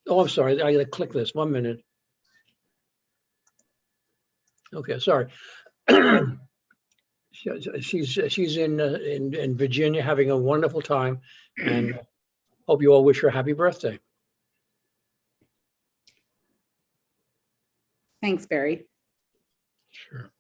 Oh, I'm sorry. I gotta click this. 1 minute. Okay, sorry. She's in Virginia having a wonderful time, and hope you all wish her a happy birthday. Thanks, Barry. Sure.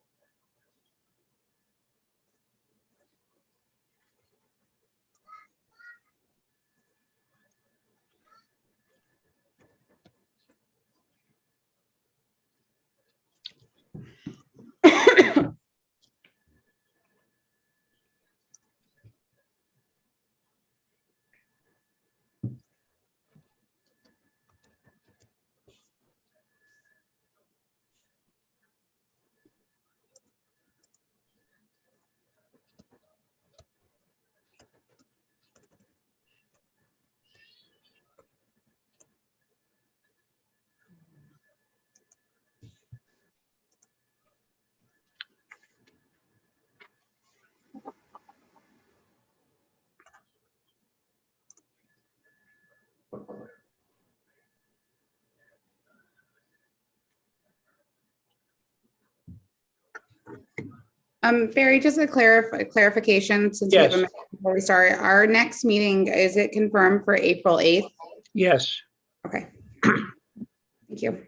Barry, just a clarification since we have a minute before we start. Our next meeting, is it confirmed for April 8th? Yes. Okay. Thank you.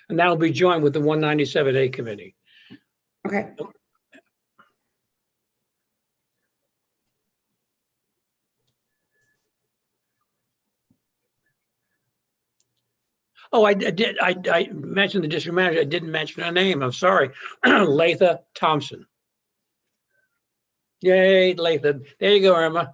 And that'll be joined with the 197A committee. Okay. Oh, I did. I mentioned the district manager. I didn't mention her name. I'm sorry. Latha Thompson. Yay, Latha. There you go, Irma.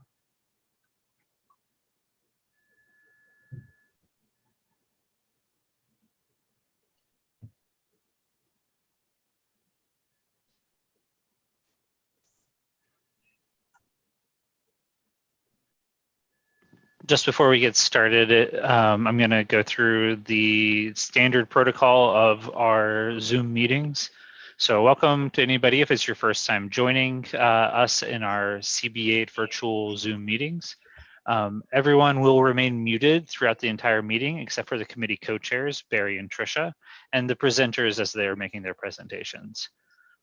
Just before we get started, I'm going to go through the standard protocol of our Zoom meetings. So welcome to anybody if it's your first time joining us in our CB8 virtual Zoom meetings. Everyone will remain muted throughout the entire meeting except for the committee co-chairs, Barry and Tricia, and the presenters as they are making their presentations.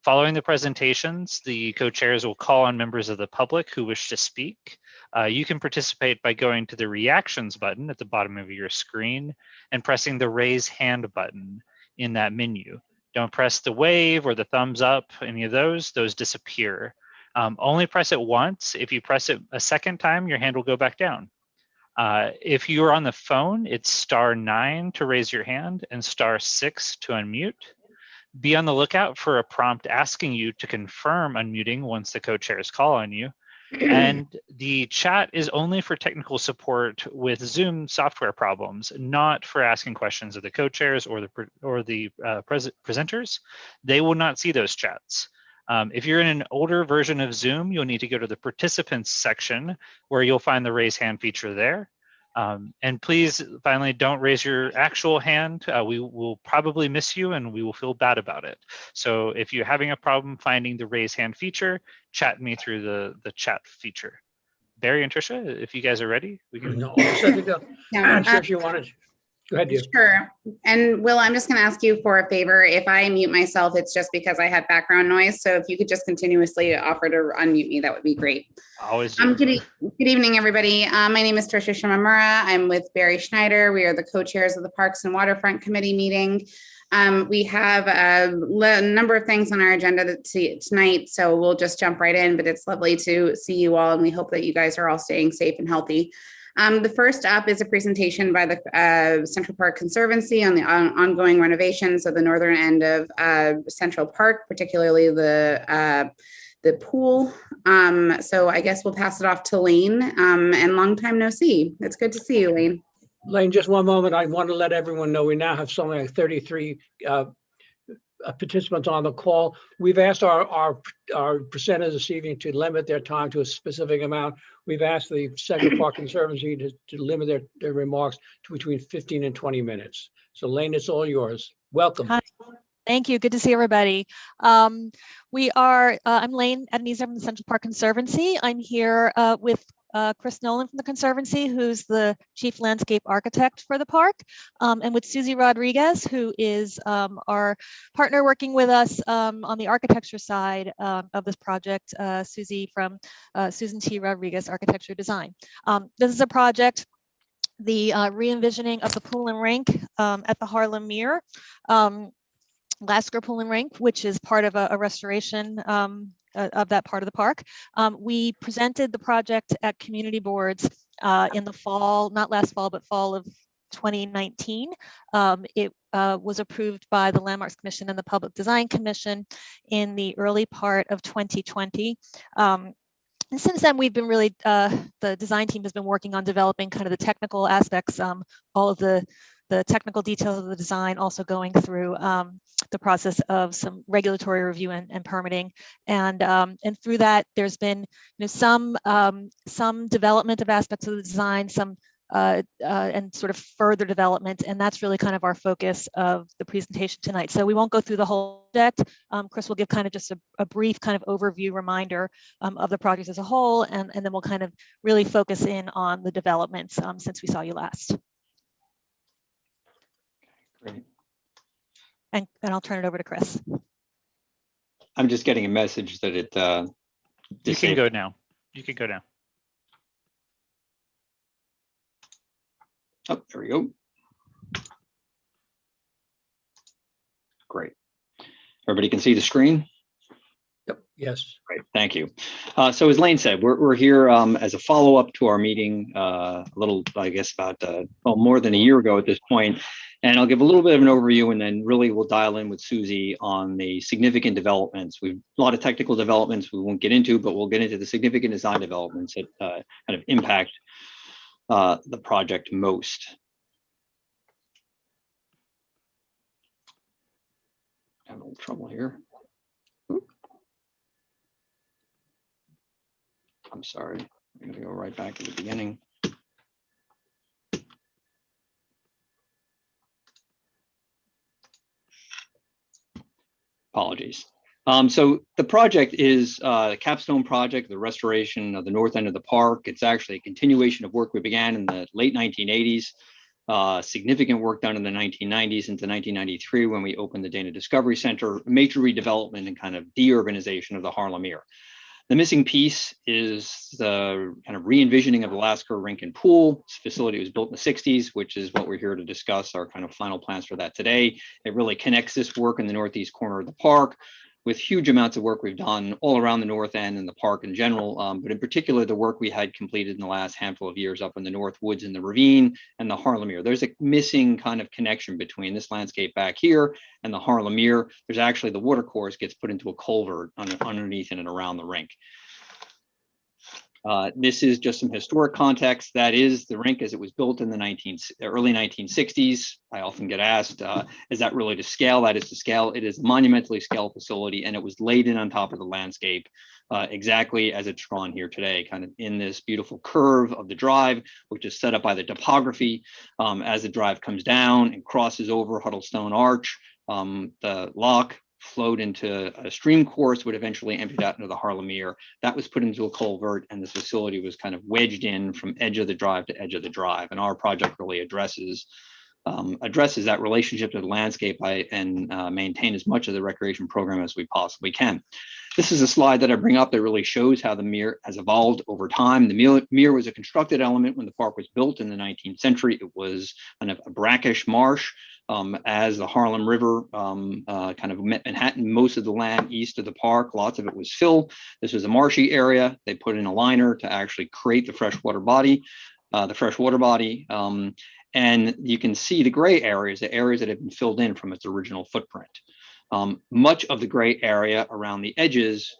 Following the presentations, the co-chairs will call on members of the public who wish to speak. You can participate by going to the reactions button at the bottom of your screen and pressing the raise hand button in that menu. Don't press the wave or the thumbs up, any of those disappear. Only press it once. If you press it a second time, your hand will go back down. If you're on the phone, it's *9 to raise your hand and *6 to unmute. Be on the lookout for a prompt asking you to confirm unmuting once the co-chairs call on you. And the chat is only for technical support with Zoom software problems, not for asking questions of the co-chairs or the presenters. They will not see those chats. If you're in an older version of Zoom, you'll need to go to the participants section where you'll find the raise hand feature there. And please, finally, don't raise your actual hand. We will probably miss you and we will feel bad about it. So if you're having a problem finding the raise hand feature, chat me through the chat feature. Barry and Tricia, if you guys are ready, we can. No, all set to go. Yeah, Tricia, you wanted. Go ahead, dear. Sure. And Will, I'm just going to ask you for a favor. If I mute myself, it's just because I have background noise. So if you could just continuously offer to unmute me, that would be great. Always do. Good evening, everybody. My name is Tricia Shimamura. I'm with Barry Schneider. We are the co-chairs of the Parks and Waterfront Committee meeting. We have a number of things on our agenda tonight, so we'll just jump right in, but it's lovely to see you all, and we hope that you guys are all staying safe and healthy. The first up is a presentation by the Central Park Conservancy on the ongoing renovations of the northern end of Central Park, particularly the pool. So I guess we'll pass it off to Lane, and long time no see. It's good to see you, Lane. Lane, just one moment. I want to let everyone know we now have something like 33 participants on the call. We've asked our presenters this evening to limit their time to a specific amount. We've asked the Central Park Conservancy to limit their remarks to between 15 and 20 minutes. So Lane, it's all yours. Welcome. Hi. Thank you. Good to see everybody. I'm Lane Ebenezer from the Central Park Conservancy. I'm here with Chris Nolan from the Conservancy, who's the Chief Landscape Architect for the park, and with Susie Rodriguez, who is our partner working with us on the architecture side of this project, Susie from Susan T. Rodriguez Architecture Design. This is a project, the re-envisioning of the pool and rink at the Harlem Mere. Lasker Pool and Rink, which is part of a restoration of that part of the park. We presented the project at community boards in the fall, not last fall, but fall of 2019. It was approved by the Landmarks Commission and the Public Design Commission in the early part of 2020. And since then, we've been really, the design team has been working on developing kind of the technical aspects, all of the technical details of the design, also going through the process of some regulatory review and permitting. And through that, there's been some development of aspects of the design, some and sort of further development. And that's really kind of our focus of the presentation tonight. So we won't go through the whole project. Chris will give kind of just a brief kind of overview reminder of the project as a whole. And then we'll kind of really focus in on the developments since we saw you last. Great. And I'll turn it over to Chris. I'm just getting a message that it You can go now. You can go now. Oh, there we go. Great. Everybody can see the screen? Yep. Yes. Great, thank you. So as Lane said, we're here as a follow-up to our meeting a little, I guess, about well, more than a year ago at this point. And I'll give a little bit of an overview, and then really we'll dial in with Susie on the significant developments. We've a lot of technical developments we won't get into, but we'll get into the significant design developments that kind of impact the project most. Having a little trouble here. I'm sorry, I'm gonna go right back to the beginning. Apologies. So the project is the Capstone Project, the restoration of the north end of the park. It's actually a continuation of work we began in the late 1980s. Significant work done in the 1990s into 1993 when we opened the Dana Discovery Center, major redevelopment and kind of de-urbanization of the Harlem Mere. The missing piece is the kind of re-envisioning of the Lasker Rink and Pool. This facility was built in the 60s, which is what we're here to discuss, our kind of final plans for that today. It really connects this work in the northeast corner of the park with huge amounts of work we've done all around the north end and the park in general, but in particular, the work we had completed in the last handful of years up in the North Woods in the Ravine and the Harlem Mere. There's a missing kind of connection between this landscape back here and the Harlem Mere. There's actually the water course gets put into a culvert underneath and around the rink. This is just some historic context. That is the rink as it was built in the early 1960s. I often get asked, is that really to scale? That is to scale. It is a monumentally scaled facility, and it was laid in on top of the landscape exactly as it's drawn here today, kind of in this beautiful curve of the drive, which is set up by the topography. As the drive comes down and crosses over Huddlestone Arch, the lock flowed into a stream course, would eventually empty out into the Harlem Mere. That was put into a culvert, and this facility was kind of wedged in from edge of the drive to edge of the drive. And our project really addresses that relationship to the landscape and maintain as much of the recreation program as we possibly can. This is a slide that I bring up that really shows how the Mere has evolved over time. The Mere was a constructed element when the park was built in the 19th century. It was kind of a brackish marsh. As the Harlem River kind of met Manhattan, most of the land east of the park, lots of it was fill. This was a marshy area. They put in a liner to actually create the freshwater body, and you can see the gray areas, the areas that have been filled in from its original footprint. Much of the gray area around the edges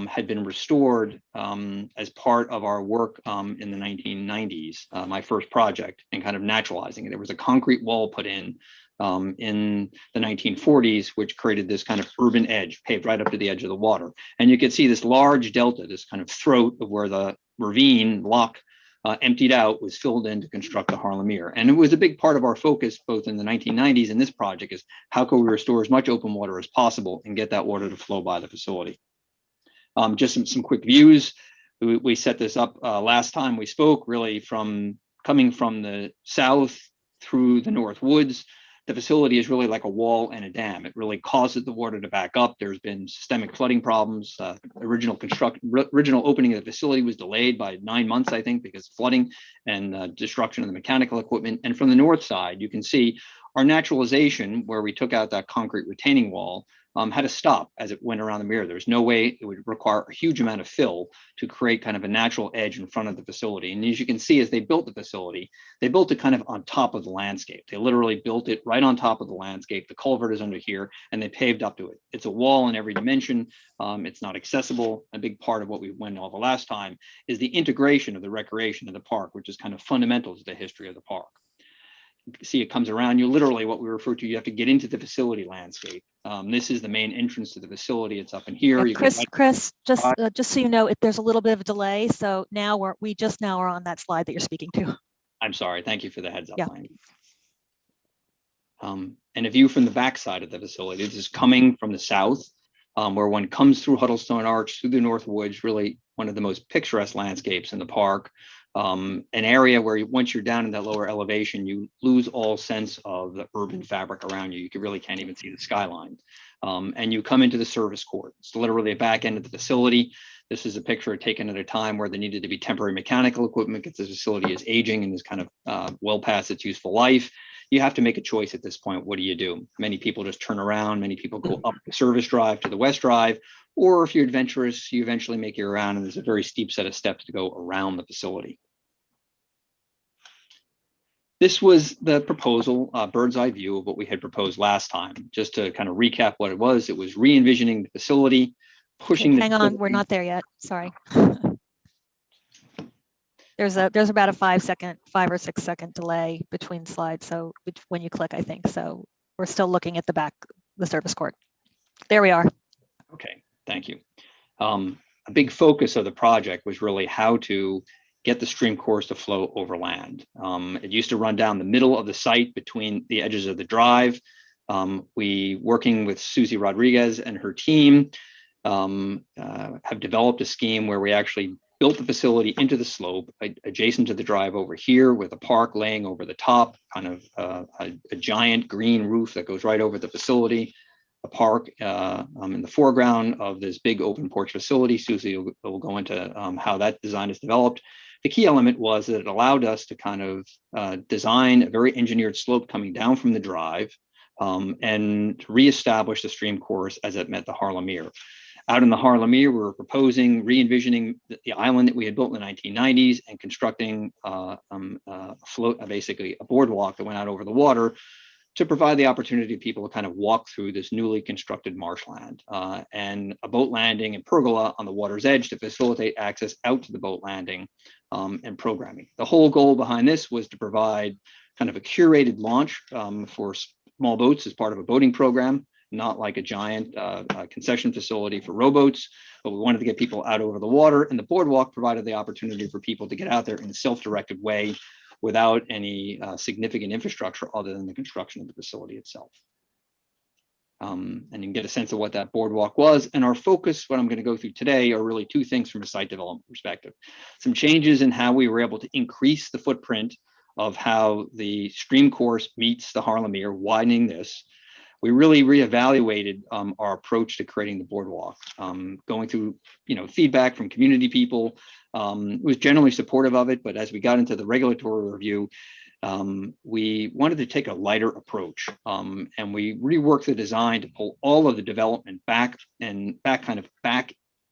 had been restored as part of our work in the 1990s, my first project, and kind of naturalizing it. There was a concrete wall put in the 1940s, which created this kind of urban edge, paved right up to the edge of the water. And you can see this large delta, this kind of throat of where the ravine lock emptied out was filled in to construct the Harlem Mere. And it was a big part of our focus, both in the 1990s and this project, is how can we restore as much open water as possible and get that water to flow by the facility. Just some quick views. We set this up last time we spoke, really from coming from the south through the North Woods. The facility is really like a wall and a dam. It really causes the water to back up. There's been systemic flooding problems. Original opening of the facility was delayed by 9 months, I think, because of flooding and destruction of the mechanical equipment. And from the north side, you can see our naturalization, where we took out that concrete retaining wall, had to stop as it went around the mirror. There's no way it would require a huge amount of fill to create kind of a natural edge in front of the facility. And as you can see, as they built the facility, they built it kind of on top of the landscape. They literally built it right on top of the landscape. The culvert is under here, and they paved up to it. It's a wall in every dimension. It's not accessible. A big part of what we went over last time is the integration of the recreation of the park, which is kind of fundamental to the history of the park. See, it comes around you literally what we refer to. You have to get into the facility landscape. This is the main entrance to the facility. It's up in here. Yeah, Chris, just so you know, there's a little bit of a delay. So now we just now are on that slide that you're speaking to. I'm sorry. Thank you for the heads up. Yeah. And a view from the back side of the facility. This is coming from the south, where one comes through Huddlestone Arch, through the North Woods, really one of the most picturesque landscapes in the park. An area where once you're down in that lower elevation, you lose all sense of the urban fabric around you. You really can't even see the skyline. And you come into the service court. It's literally a back end of the facility. This is a picture taken at a time where there needed to be temporary mechanical equipment because the facility is aging and is kind of well past its useful life. You have to make a choice at this point. What do you do? Many people just turn around. Many people go up the service drive to the west drive. Or if you're adventurous, you eventually make your round, and there's a very steep set of steps to go around the facility. This was the proposal, bird's eye view of what we had proposed last time. Just to kind of recap what it was re-envisioning the facility, pushing. Okay, hang on, we're not there yet. Sorry. There's about a 5 or 6 second delay between slides. So when you click, I think so. We're still looking at the back, the service court. There we are. Okay, thank you. A big focus of the project was really how to get the stream course to flow over land. It used to run down the middle of the site between the edges of the drive. We, working with Susie Rodriguez and her team, have developed a scheme where we actually built the facility into the slope adjacent to the drive over here, with a park laying over the top, kind of a giant green roof that goes right over the facility. A park in the foreground of this big open porch facility. Susie will go into how that design is developed. The key element was that it allowed us to kind of design a very engineered slope coming down from the drive and reestablish the stream course as it met the Harlemere. Out in the Harlemere, we were proposing re-envisioning the island that we had built in the 1990s and constructing basically a boardwalk that went out over the water to provide the opportunity for people to kind of walk through this newly constructed marshland, and a boat landing and pergola on the water's edge to facilitate access out to the boat landing and programming. The whole goal behind this was to provide kind of a curated launch for small boats as part of a boating program, not like a giant concession facility for rowboats, but we wanted to get people out over the water, and the boardwalk provided the opportunity for people to get out there in a self-directed way without any significant infrastructure other than the construction of the facility itself. And you can get a sense of what that boardwalk was. And our focus, what I'm going to go through today, are really two things from a site development perspective. Some changes in how we were able to increase the footprint of how the stream course meets the Harlemere, widening this. We really reevaluated our approach to creating the boardwalk, going through feedback from community people. Was generally supportive of it, but as we got into the regulatory review, we wanted to take a lighter approach, and we reworked the design to pull all of the development back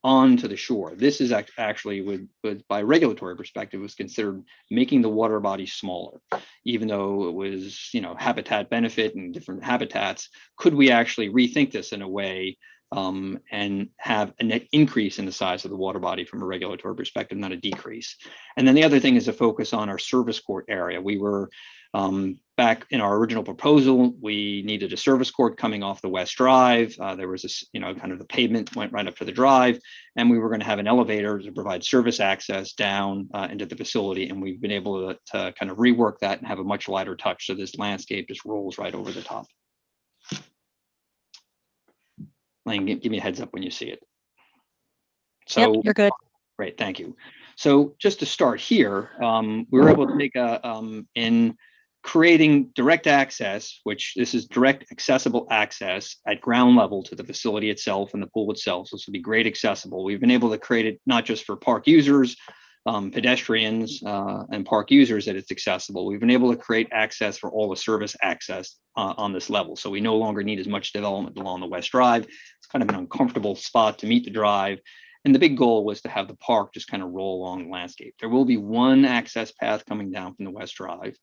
onto the shore. This is actually, by regulatory perspective, was considered making the water body smaller, even though it was habitat benefit and different habitats. Could we actually rethink this in a way and have a net increase in the size of the water body from a regulatory perspective, not a decrease? And then the other thing is a focus on our service court area. We were back in our original proposal, we needed a service court coming off the west drive. There was this, kind of the pavement went right up to the drive, and we were going to have an elevator to provide service access down into the facility. And we've been able to kind of rework that and have a much lighter touch. So this landscape just rolls right over the top. Lane, give me a heads up when you see it. So yep, you're good. Great, thank you. So just to start here, we were able to make in creating direct access, which this is direct accessible access at ground level to the facility itself and the pool itself. So this will be grade accessible. We've been able to create it not just for park users, pedestrians, and park users that it's accessible. We've been able to create access for all the service access on this level. So we no longer need as much development along the West Drive. It's kind of an uncomfortable spot to meet the drive. And the big goal was to have the park just kind of roll along the landscape. There will be one access path coming down from the West Drive,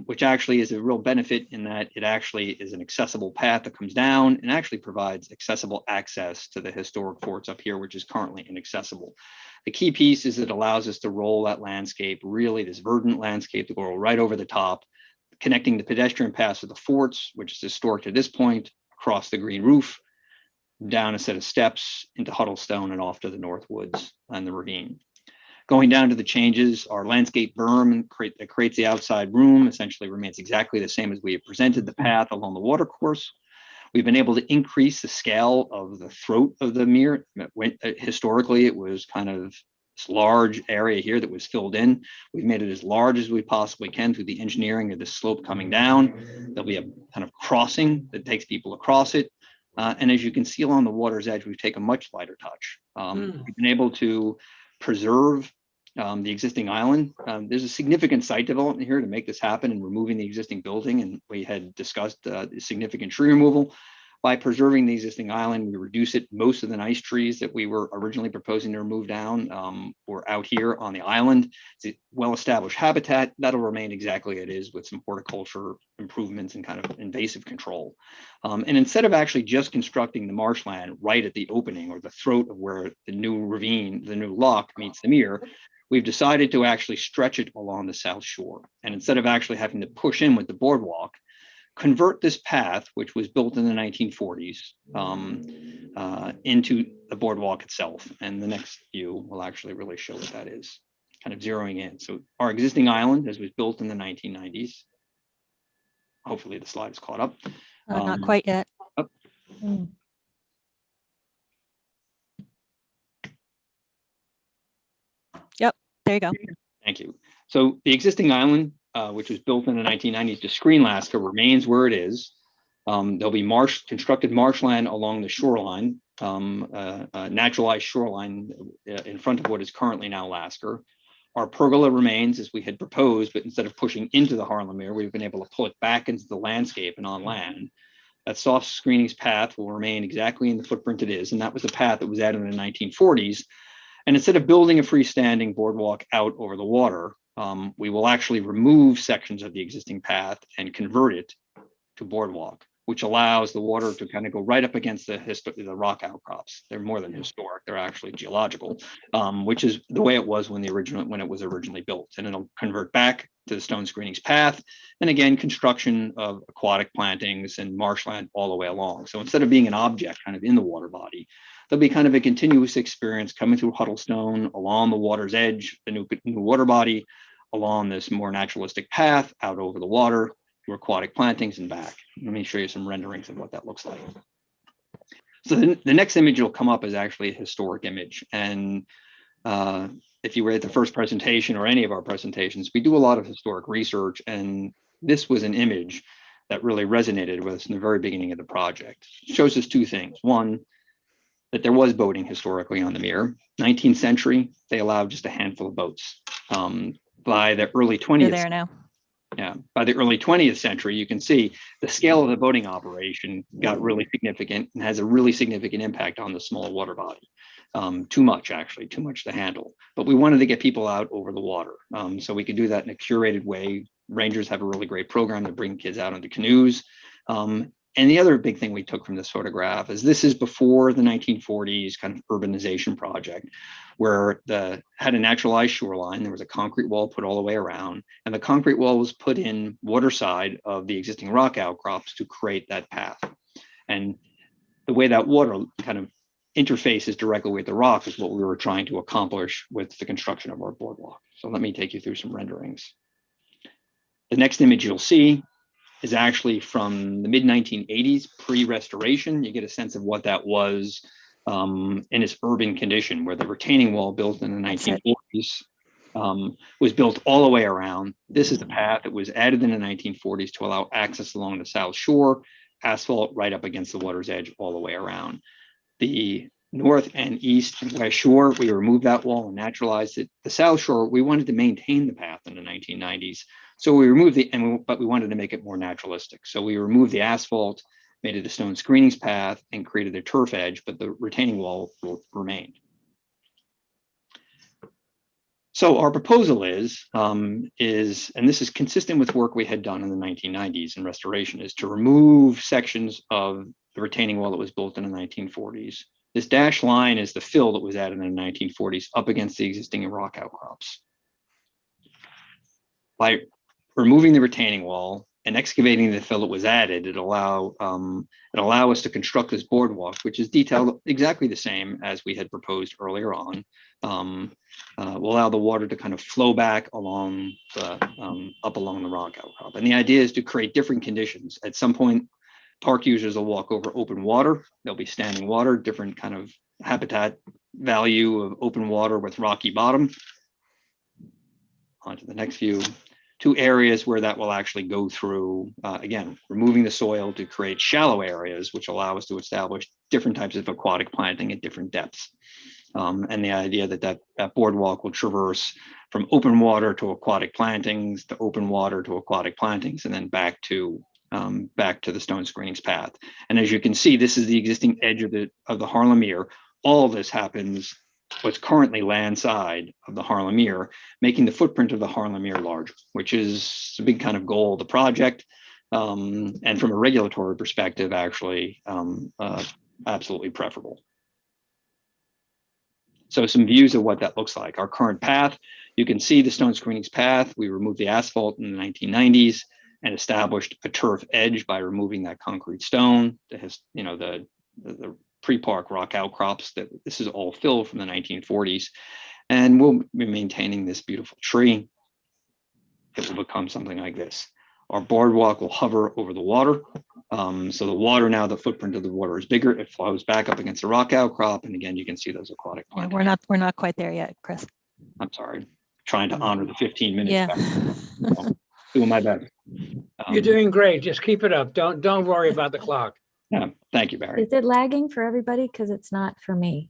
which actually is a real benefit in that it actually is an accessible path that comes down and actually provides accessible access to the historic forts up here, which is currently inaccessible. The key piece is it allows us to roll that landscape, really this verdant landscape, to go right over the top, connecting the pedestrian paths to the forts, which is historic to this point, across the green roof, down a set of steps into Huddlestone and off to the North Woods and the ravine. Going down to the changes, our landscape berm that creates the outside room essentially remains exactly the same as we have presented the path along the watercourse. We've been able to increase the scale of the throat of the mere. Historically, it was kind of this large area here that was filled in. We've made it as large as we possibly can through the engineering of the slope coming down. There'll be a kind of crossing that takes people across it. And as you can see along the water's edge, we've taken a much lighter touch. We've been able to preserve the existing island. There's a significant site development here to make this happen and removing the existing building. And we had discussed significant tree removal. By preserving the existing island, we reduce it. Most of the nice trees that we were originally proposing to remove down were out here on the island. It's a well-established habitat that'll remain exactly as it is with some horticulture improvements and kind of invasive control. And instead of actually just constructing the marshland right at the opening or the throat of where the new ravine, the new lock meets the mere, we've decided to actually stretch it along the south shore. And instead of actually having to push in with the boardwalk, convert this path, which was built in the 1940s, into the boardwalk itself. And the next view will actually really show what that is, kind of zeroing in. So our existing island, as was built in the 1990s, hopefully the slide is caught up. Not quite yet. Oh. Yep, there you go. Thank you. So the existing island, which was built in the 1990s to screen Lasker, remains where it is. There'll be constructed marshland along the shoreline, naturalized shoreline in front of what is currently now Lasker. Our pergola remains as we had proposed, but instead of pushing into the Harlem Mere, we've been able to pull it back into the landscape and on land. That soft screenings path will remain exactly in the footprint it is, and that was the path that was added in the 1940s. And instead of building a freestanding boardwalk out over the water, we will actually remove sections of the existing path and convert it to boardwalk, which allows the water to kind of go right up against the rock outcrops. They're more than historic; they're actually geological, which is the way it was when it was originally built. And it'll convert back to the stone screenings path, and again, construction of aquatic plantings and marshland all the way along. So instead of being an object kind of in the water body, there'll be kind of a continuous experience coming through Huddlestone, along the water's edge, the new water body, along this more naturalistic path, out over the water, to aquatic plantings and back. Let me show you some renderings of what that looks like. So the next image will come up is actually a historic image. And if you were at the first presentation or any of our presentations, we do a lot of historic research. And this was an image that really resonated with us in the very beginning of the project. It shows us two things. One, that there was boating historically on the Mere. 19th century, they allowed just a handful of boats. By the early 20th, You're there now. Yeah, by the early 20th century, you can see the scale of the boating operation got really significant and has a really significant impact on the small water body. Too much to handle. But we wanted to get people out over the water. So we could do that in a curated way. Rangers have a really great program to bring kids out into canoes. And the other big thing we took from this photograph is this is before the 1940s kind of urbanization project, where had a naturalized shoreline. There was a concrete wall put all the way around, and the concrete wall was put in waterside of the existing rock outcrops to create that path. And the way that water kind of interfaces directly with the rock is what we were trying to accomplish with the construction of our boardwalk. So let me take you through some renderings. The next image you'll see is actually from the mid-1980s, pre-restoration. You get a sense of what that was in its urban condition, where the retaining wall built in the 1940s was built all the way around. This is the path that was added in the 1940s to allow access along the south shore, asphalt right up against the water's edge all the way around. The north and east and west shore, we removed that wall and naturalized it. The south shore, we wanted to maintain the path in the 1990s. So we removed but we wanted to make it more naturalistic. So we removed the asphalt, made it a stone screenings path, and created a turf edge, but the retaining wall remained. So our proposal is, and this is consistent with work we had done in the 1990s in restoration, is to remove sections of the retaining wall that was built in the 1940s. This dashed line is the fill that was added in the 1940s up against the existing rock outcrops. By removing the retaining wall and excavating the fill that was added, it allow us to construct this boardwalk, which is detailed exactly the same as we had proposed earlier on. Will allow the water to kind of flow back along up along the rock outcrop. And the idea is to create different conditions. At some point, park users will walk over open water. There'll be standing water, different kind of habitat value of open water with rocky bottom. On to the next view. Two areas where that will actually go through, again, removing the soil to create shallow areas, which allow us to establish different types of aquatic planting at different depths. And the idea that boardwalk will traverse from open water to aquatic plantings, to open water to aquatic plantings, and then back to the stone screenings path. And as you can see, this is the existing edge of the Harlemere. All of this happens what's currently land side of the Harlemere, making the footprint of the Harlemere larger, which is a big kind of goal of the project. And from a regulatory perspective, actually absolutely preferable. So some views of what that looks like. Our current path, you can see the stone screenings path. We removed the asphalt in the 1990s and established a turf edge by removing that concrete stone that has, the pre-park rock outcrops. That this is all filled from the 1940s. And we'll be maintaining this beautiful tree. It will become something like this. Our boardwalk will hover over the water. So the water now, the footprint of the water is bigger. It flows back up against the rock outcrop. And again, you can see those aquatic plants. Yeah, we're not quite there yet, Chris. I'm sorry, trying to honor the 15 minutes. Yeah. Doing my best. You're doing great. Just keep it up. Don't worry about the clock. Yeah, thank you, Barry. Is it lagging for everybody? Because it's not for me.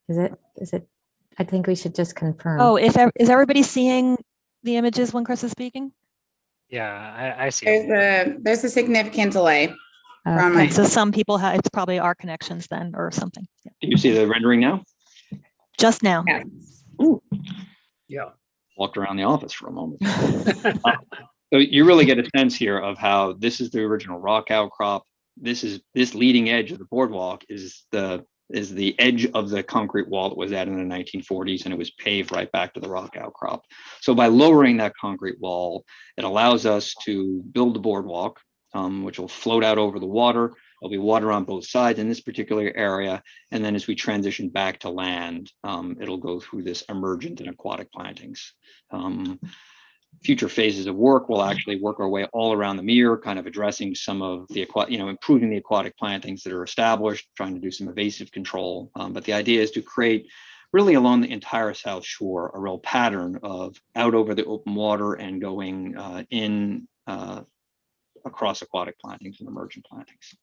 Is it? I think we should just confirm. Oh, is everybody seeing the images when Chris is speaking? Yeah, I see. There's a significant delay. From Okay. So some people have, it's probably our connections then or something. Yeah. Do you see the rendering now? Just now. Yeah. Ooh. Yeah. Walked around the office for a moment. So you really get a sense here of how this is the original rock outcrop. This leading edge of the boardwalk is the edge of the concrete wall that was added in the 1940s, and it was paved right back to the rock outcrop. So by lowering that concrete wall, it allows us to build the boardwalk, which will float out over the water. There'll be water on both sides in this particular area. And then as we transition back to land, it'll go through this emergent and aquatic plantings. Future phases of work will actually work our way all around the mere, kind of addressing some of the improving the aquatic plantings that are established, trying to do some evasive control. But the idea is to create really along the entire South Shore, a real pattern of out over the open water and going in across aquatic plantings and emergent plantings.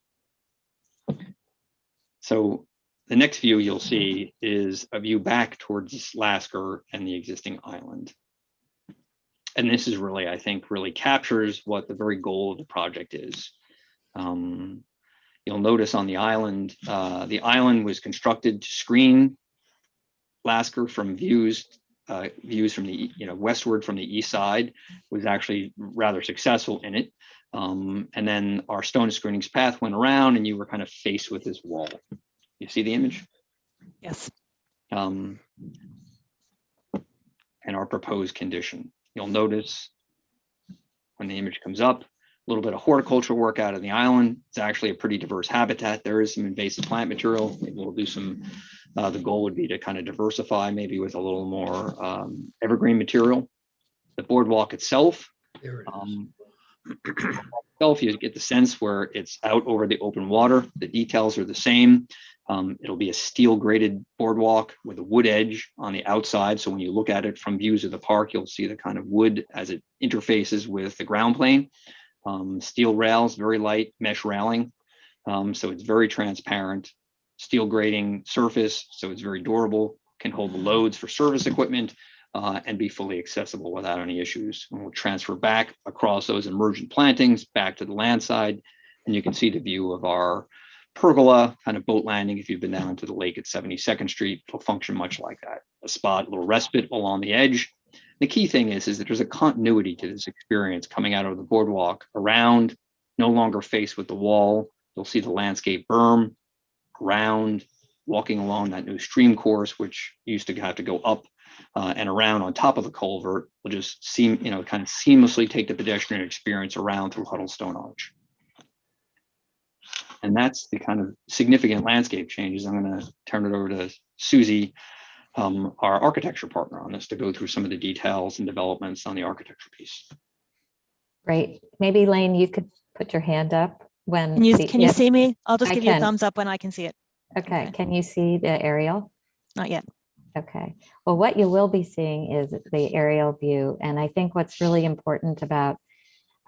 So the next view you'll see is a view back towards Lasker and the existing island. And this is really, I think, really captures what the very goal of the project is. You'll notice on the island was constructed to screen Lasker from views from the westward from the east side, was actually rather successful in it. And then our stone screenings path went around, and you were kind of faced with this wall. You see the image? Yes. And our proposed condition. You'll notice when the image comes up, a little bit of horticultural work out of the island. It's actually a pretty diverse habitat. There is some invasive plant material. Maybe we'll do some, the goal would be to kind of diversify, maybe with a little more evergreen material. The boardwalk itself, There it is. itself, you get the sense where it's out over the open water. The details are the same. It'll be a steel graded boardwalk with a wood edge on the outside. So when you look at it from views of the park, you'll see the kind of wood as it interfaces with the ground plane. Steel rails, very light mesh railing. So it's very transparent. Steel grading surface, so it's very durable, can hold the loads for service equipment, and be fully accessible without any issues. And we'll transfer back across those emergent plantings back to the land side. And you can see the view of our pergola kind of boat landing. If you've been down to the lake at 72nd Street, it'll function much like that. A spot, a little respite along the edge. The key thing is that there's a continuity to this experience coming out of the boardwalk around, no longer faced with the wall. You'll see the landscape berm around, walking along that new stream course, which used to have to go up and around on top of the culvert. Will just seem, kind of seamlessly take the pedestrian experience around through Huddlestone Arch. And that's the kind of significant landscape changes. I'm going to turn it over to Susie, our architecture partner on this, to go through some of the details and developments on the architecture piece. Great. Maybe Lane, you could put your hand up when. Can you see me? I'll just I give you a can. thumbs up when I can see it. Okay. Can you see the aerial? Not yet. Okay. Well, what you will be seeing is the aerial view. And I think what's really important about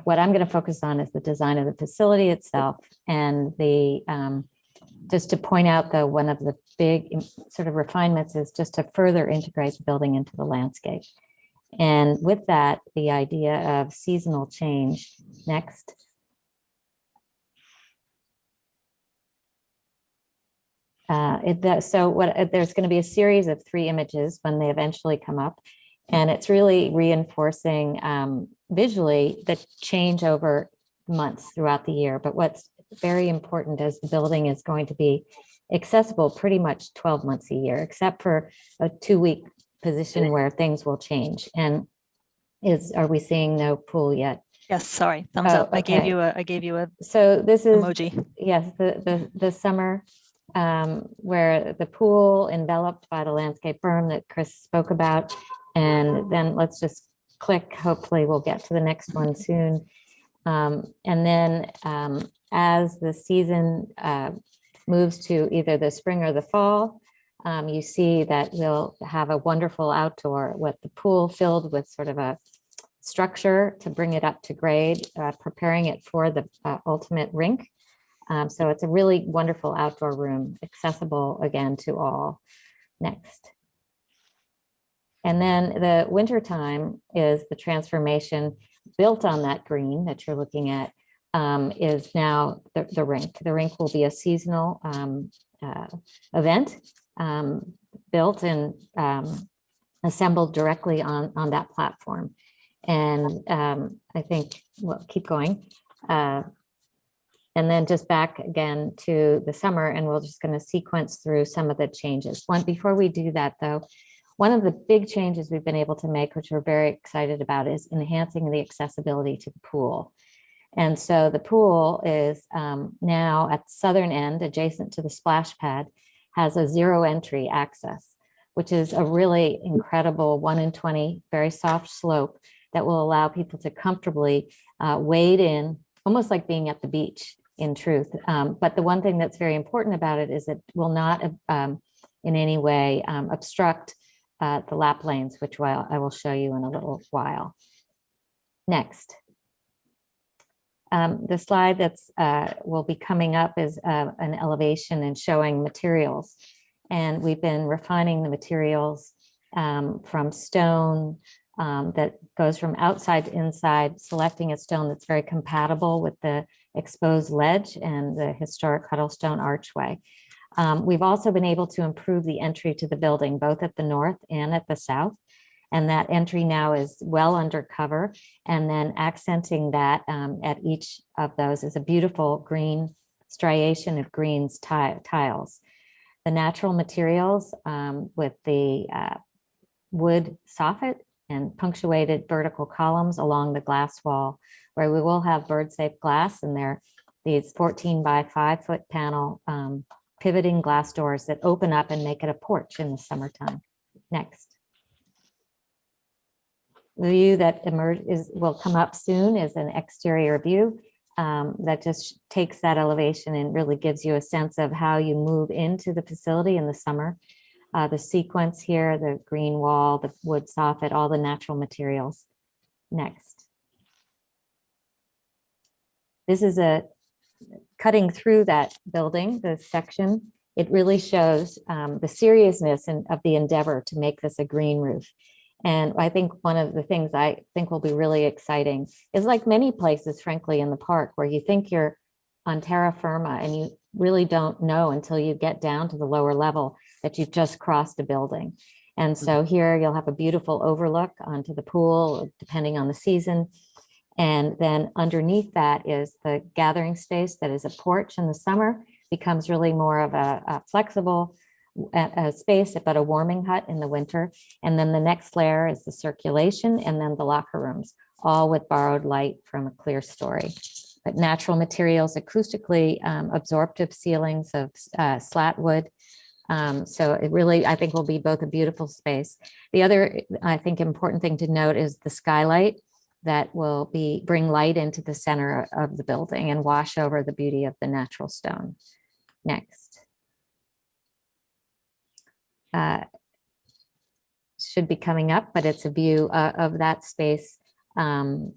what I'm going to focus on is the design of the facility itself, and the just to point out, though, one of the big sort of refinements is just to further integrate the building into the landscape. And with that, the idea of seasonal change. Next. There's going to be a series of 3 images when they eventually come up, and it's really reinforcing visually the change over months throughout the year. But what's very important is the building is going to be accessible pretty much 12 months a year, except for a 2-week position where things will change. And are we seeing no pool yet? Yes, sorry, thumbs up. I gave you a So this is emoji. Yes, the summer where the pool enveloped by the landscape berm that Chris spoke about. And then let's just click. Hopefully we'll get to the next one soon. And then as the season moves to either the spring or the fall, you see that we'll have a wonderful outdoor with the pool filled with sort of a structure to bring it up to grade, preparing it for the ultimate rink. So it's a really wonderful outdoor room, accessible again to all. Next. And then the winter time is the transformation built on that green that you're looking at, is now the rink. The rink will be a seasonal event built and assembled directly on that platform. And I think we'll keep going. And then just back again to the summer, and we're just going to sequence through some of the changes. Before we do that, though, one of the big changes we've been able to make, which we're very excited about, is enhancing the accessibility to the pool. And so the pool is now at the southern end, adjacent to the splash pad, has a 0 entry access, which is a really incredible 1 in 20, very soft slope that will allow people to comfortably wade in, almost like being at the beach, in truth. But the one thing that's very important about it is it will not in any way obstruct the lap lanes, which I will show you in a little while. Next. The slide that's will be coming up is an elevation and showing materials. And we've been refining the materials from stone that goes from outside to inside, selecting a stone that's very compatible with the exposed ledge and the historic Huddlestone archway. We've also been able to improve the entry to the building, both at the north and at the south. And that entry now is well under cover. And then accenting that at each of those is a beautiful green striation of greens tiles. The natural materials with the wood soffit and punctuated vertical columns along the glass wall, where we will have bird-safe glass, and they're these 14 by 5 foot panel pivoting glass doors that open up and make it a porch in the summertime. Next. The view that will come up soon is an exterior view. that just takes that elevation and really gives you a sense of how you move into the facility in the summer. The sequence here, the green wall, the wood soffit, all the natural materials. Next. This is a cutting through that building, the section. It really shows the seriousness of the endeavor to make this a green roof. And I think one of the things I think will be really exciting is, like many places, frankly, in the park, where you think you're on terra firma and you really don't know until you get down to the lower level that you've just crossed a building. And so here you'll have a beautiful overlook onto the pool, depending on the season. And then underneath that is the gathering space that is a porch in the summer, becomes really more of a flexible space, but a warming hut in the winter. And then the next layer is the circulation, and then the locker rooms, all with borrowed light from a clear story. But natural materials, acoustically absorptive ceilings of slat wood. So it really, I think, will be both a beautiful space. The other, I think, important thing to note is the skylight that will bring light into the center of the building and wash over the beauty of the natural stone. Next. Should be coming up, but it's a view of that space and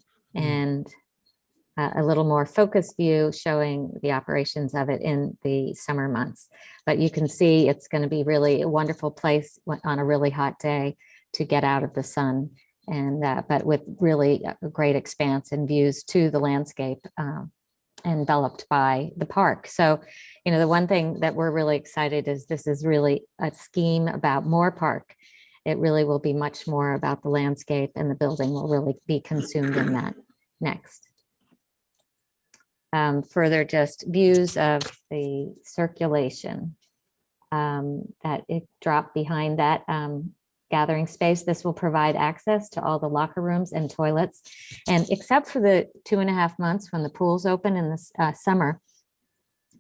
a little more focused view showing the operations of it in the summer months. But you can see it's going to be really a wonderful place on a really hot day to get out of the sun, and but with really a great expanse and views to the landscape enveloped by the park. So, you know, the one thing that we're really excited is this is really a scheme about more park. It really will be much more about the landscape, and the building will really be consumed in that. Next. Further, just views of the circulation that it dropped behind that gathering space. This will provide access to all the locker rooms and toilets. And except for the 2.5 months when the pool's open in the summer,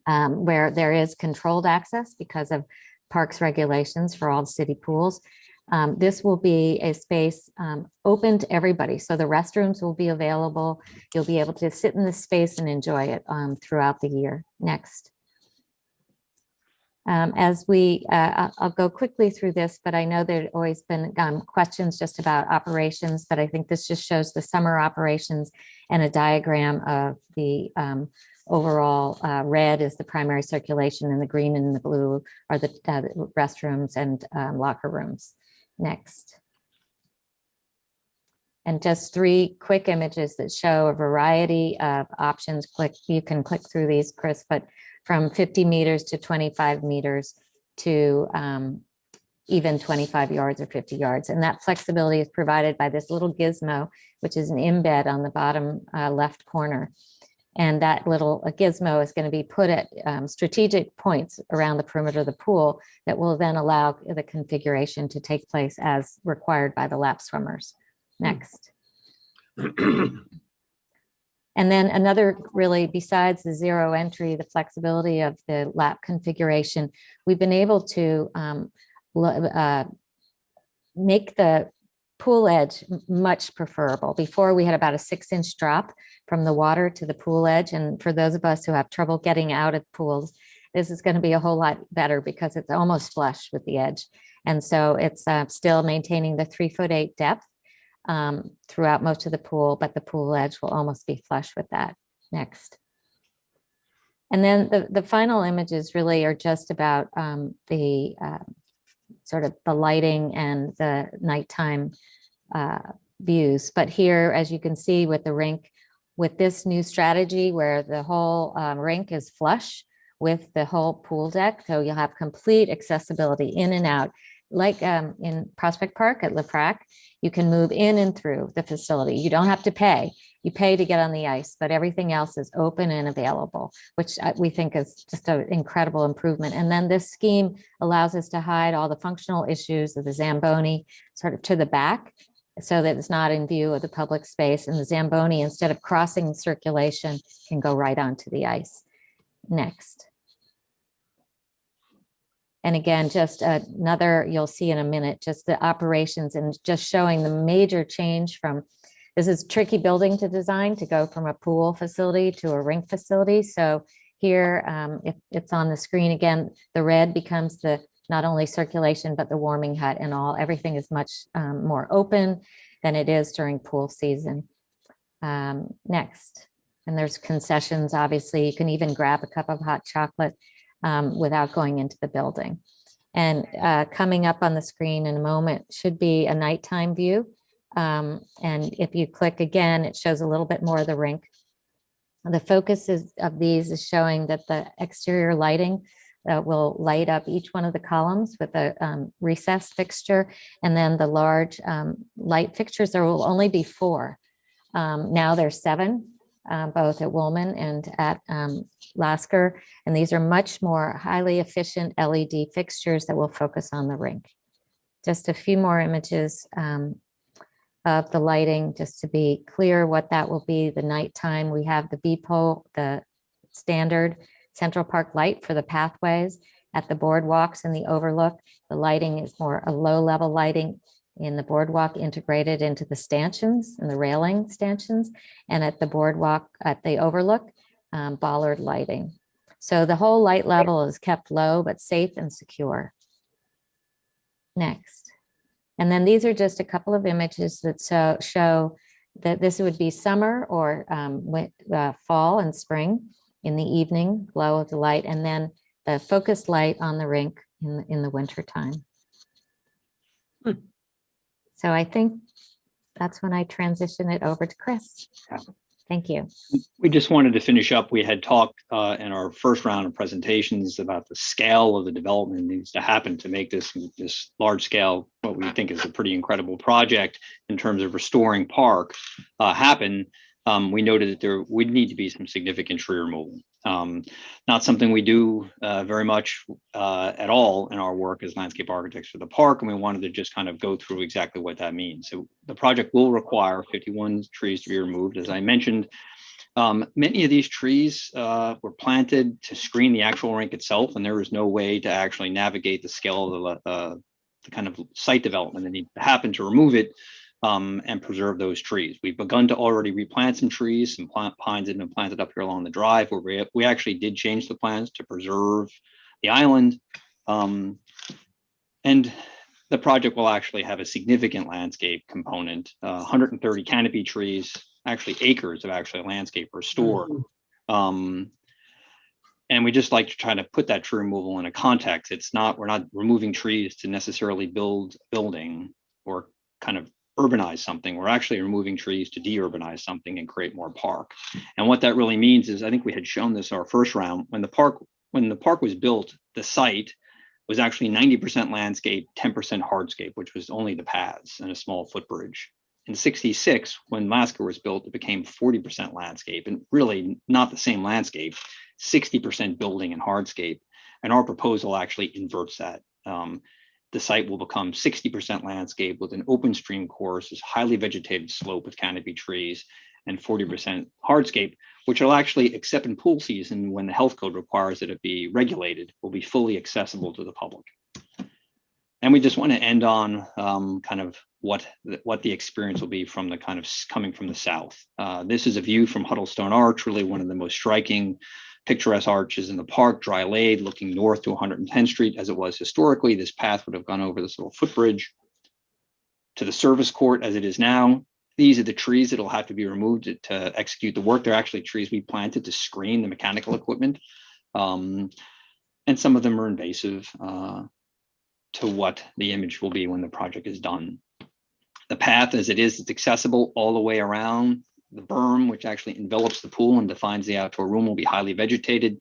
where there is controlled access because of parks regulations for all city pools, this will be a space open to everybody. So the restrooms will be available. You'll be able to sit in this space and enjoy it throughout the year. Next. As we, I'll go quickly through this, but I know there's always been questions just about operations, but I think this just shows the summer operations and a diagram of the overall red is the primary circulation, and the green and the blue are the restrooms and locker rooms. Next. And just 3 quick images that show a variety of options. You can click through these, Chris, but from 50 meters to 25 meters to even 25 yards or 50 yards. And that flexibility is provided by this little gizmo, which is an embed on the bottom left corner. And that little gizmo is going to be put at strategic points around the perimeter of the pool that will then allow the configuration to take place as required by the lap swimmers. Next. And then another, really, besides the zero entry, the flexibility of the lap configuration, we've been able to make the pool edge much preferable. Before, we had about a 6-inch drop from the water to the pool edge. And for those of us who have trouble getting out of pools, this is going to be a whole lot better because it's almost flush with the edge. And so it's still maintaining the 3'8" depth throughout most of the pool, but the pool edge will almost be flush with that. Next. And then the final images really are just about the sort of the lighting and the nighttime views. But here, as you can see with the rink, with this new strategy where the whole rink is flush with the whole pool deck, so you'll have complete accessibility in and out. Like in Prospect Park at LeFrak, you can move in and through the facility. You don't have to pay. You pay to get on the ice, but everything else is open and available, which we think is just an incredible improvement. And then this scheme allows us to hide all the functional issues of the Zamboni sort of to the back, so that it's not in view of the public space. And the Zamboni, instead of crossing circulation, can go right onto the ice. Next. And again, just another, you'll see in a minute, just the operations and just showing the major change from This is tricky building to design to go from a pool facility to a rink facility. So here, if it's on the screen again, the red becomes the not only circulation, but the warming hut and all. Everything is much more open than it is during pool season. Next, and there's concessions. Obviously, you can even grab a cup of hot chocolate without going into the building. And coming up on the screen in a moment should be a nighttime view. And if you click again, it shows a little bit more of the rink. The focus of these is showing that the exterior lighting will light up each one of the columns with a recessed fixture, and then the large light fixtures. There will only be 4. Now there's 7, both at Woolman and at Lasker, and these are much more highly efficient LED fixtures that will focus on the rink. Just a few more images of the lighting, just to be clear what that will be. The nighttime, we have the B-pole, the standard Central Park light for the pathways. At the boardwalks and the overlook, the lighting is more a low-level lighting in the boardwalk integrated into the stanchions and the railing stanchions, and at the boardwalk, at the overlook, bollard lighting. So the whole light level is kept low but safe and secure. Next. And then these are just a couple of images that show that this would be summer or fall and spring in the evening, glow of the light, and then the focused light on the rink in the winter time. So I think that's when I transition it over to Chris. Thank you. We just wanted to finish up. We had talked in our first round of presentations about the scale of the development that needs to happen to make this large scale, what we think is a pretty incredible project in terms of restoring park happen. We noted that there would need to be some significant tree removal. Not something we do very much at all in our work as landscape architects for the park, and we wanted to just kind of go through exactly what that means. So the project will require 51 trees to be removed. As I mentioned, many of these trees were planted to screen the actual rink itself, and there was no way to actually navigate the scale of the kind of site development that needs to happen to remove it. And preserve those trees. We've begun to already replant some trees. Some pines have been planted up here along the drive, where we actually did change the plans to preserve the island. And the project will actually have a significant landscape component, 130 canopy trees, actually acres of actually landscape restored. And we just like to try to put that tree removal in a context. We're not removing trees to necessarily build a building or kind of urbanize something. We're actually removing trees to de-urbanize something and create more park. And what that really means is, I think we had shown this our first round, when the park was built, the site was actually 90% landscape, 10% hardscape, which was only the paths and a small footbridge. In '66, when Lasker was built, it became 40% landscape, and really not the same landscape, 60% building and hardscape. And our proposal actually inverts that. The site will become 60% landscape with an open stream course, this highly vegetated slope with canopy trees, and 40% hardscape, which will actually, except in pool season, when the health code requires that it be regulated, will be fully accessible to the public. And we just want to end on kind of what the experience will be from the kind of coming from the south. This is a view from Huddlestone Arch, really one of the most striking picturesque arches in the park, dry laid, looking north to 110th Street as it was historically. This path would have gone over this little footbridge to the service court as it is now. These are the trees that will have to be removed to execute the work. They're actually trees we planted to screen the mechanical equipment. And some of them are invasive to what the image will be when the project is done. The path as it is, it's accessible all the way around. The berm, which actually envelops the pool and defines the outdoor room, will be highly vegetated.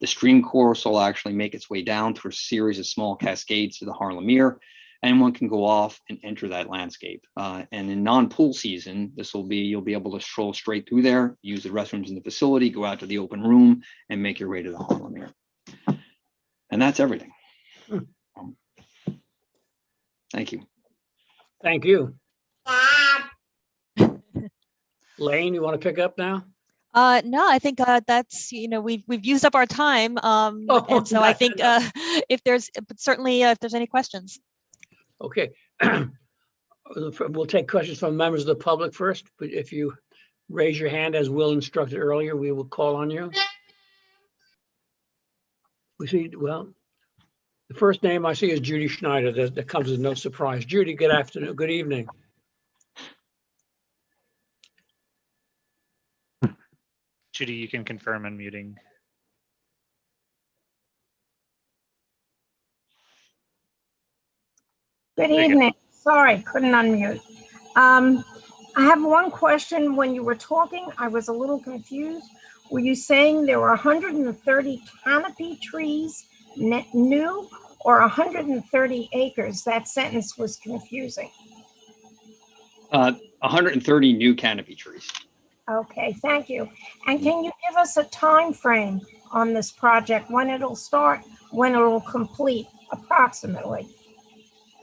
The stream course will actually make its way down through a series of small cascades to the Harlemere, and one can go off and enter that landscape. And in non-pool season, you'll be able to stroll straight through there, use the restrooms in the facility, go out to the open room, and make your way to the Harlemere. And that's everything. Thank you. Thank you. Lane, you want to pick up now? No, I think that's, we've used up our time. And so I think but certainly if there's any questions. Okay. We'll take questions from members of the public first, but if you raise your hand as Will instructed earlier, we will call on you. We see, well, the first name I see is Judy Schneider. That comes as no surprise. Judy, good afternoon, good evening. Judy, you can confirm unmuting. Good There you go. evening. Sorry, couldn't unmute. I have one question. When you were talking, I was a little confused. Were you saying there were 130 canopy trees new or 130 acres? That sentence was confusing. 130 new canopy trees. Okay, thank you. And can you give us a time frame on this project, when it'll start, when it'll complete approximately?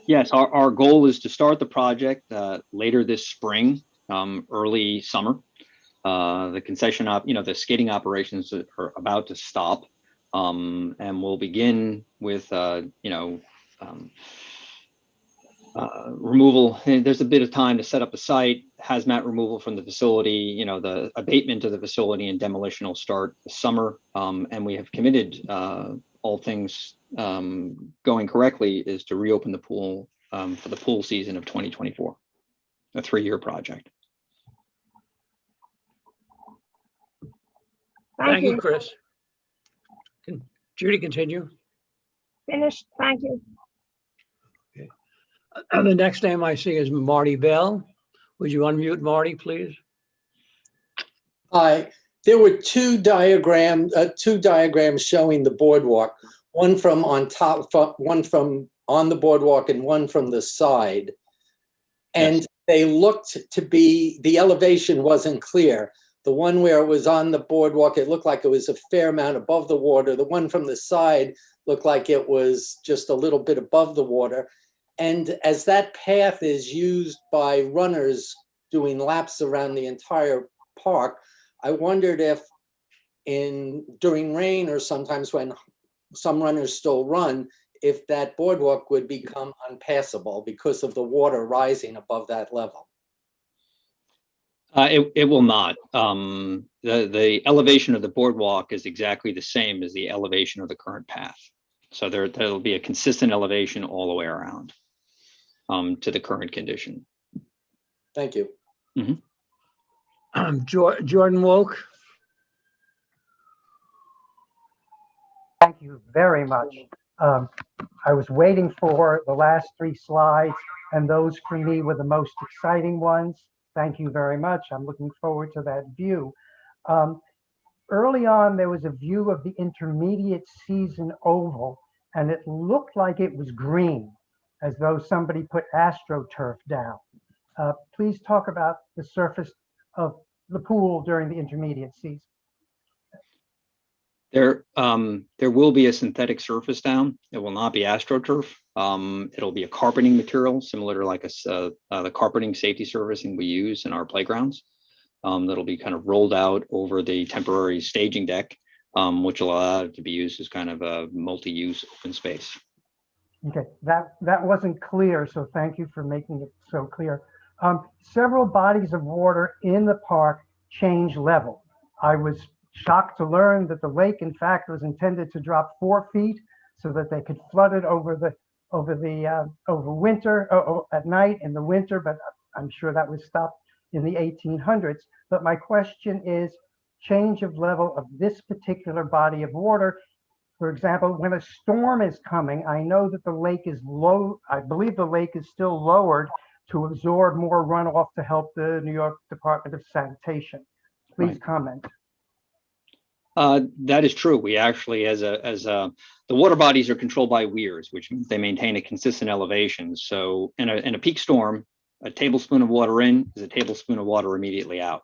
Yes, our goal is to start the project later this spring, early summer. The concession the skating operations are about to stop, and we'll begin with removal. There's a bit of time to set up a site, hazmat removal from the facility, the abatement of the facility, and demolition will start this summer. And we have committed, all things going correctly, is to reopen the pool for the pool season of 2024, a 3-year project. Thank you, Chris. Judy, continue. Finished. Thank you. The next name I see is Marty Bell. Would you unmute Marty, please? Hi. There were two diagrams showing the boardwalk. One from on top, one from on the boardwalk, and one from the side. And Yes. they looked to be, the elevation wasn't clear. The one where it was on the boardwalk, it looked like it was a fair amount above the water. The one from the side looked like it was just a little bit above the water. And as that path is used by runners doing laps around the entire park, I wondered if during rain or sometimes when some runners still run, if that boardwalk would become unpassable because of the water rising above that level. It will not. The elevation of the boardwalk is exactly the same as the elevation of the current path. So there'll be a consistent elevation all the way around to the current condition. Thank you. Jordan Woke. Thank you very much. I was waiting for the last 3 slides, and those for me were the most exciting ones. Thank you very much. I'm looking forward to that view. Early on, there was a view of the intermediate season oval, and it looked like it was green, as though somebody put AstroTurf down. Please talk about the surface of the pool during the intermediate season. There will be a synthetic surface down. It will not be AstroTurf. It'll be a carpeting material similar to like the carpeting safety surfacing we use in our playgrounds. That'll be kind of rolled out over the temporary staging deck, which will allow it to be used as kind of a multi-use open space. Okay, that wasn't clear, so thank you for making it so clear. Several bodies of water in the park change level. I was shocked to learn that the lake, in fact, was intended to drop 4 feet so that they could flood it over winter, at night in the winter, but I'm sure that was stopped in the 1800s. But my question is change of level of this particular body of water. For example, when a storm is coming, I know that the lake is low. I believe the lake is still lowered to absorb more runoff to help the New York Department of Sanitation. Please comment. That is true. We actually, the water bodies are controlled by weirs, which means they maintain a consistent elevation. So in a peak storm, a tablespoon of water in is a tablespoon of water immediately out.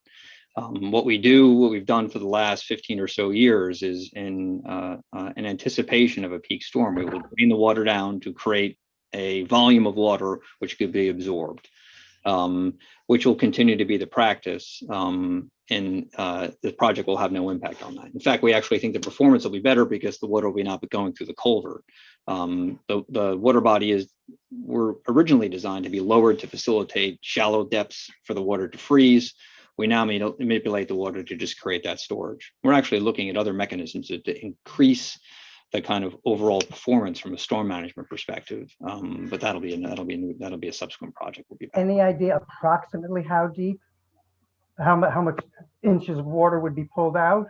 What we've done for the last 15 or so years is in anticipation of a peak storm, we will drain the water down to create a volume of water which could be absorbed. which will continue to be the practice. And the project will have no impact on that. In fact, we actually think the performance will be better because the water will be not going through the culvert. The water body were originally designed to be lowered to facilitate shallow depths for the water to freeze. We now manipulate the water to just create that storage. We're actually looking at other mechanisms to increase the kind of overall performance from a storm management perspective. But that'll be a subsequent project. We'll be back. Any idea approximately how deep? How much inches of water would be pulled out?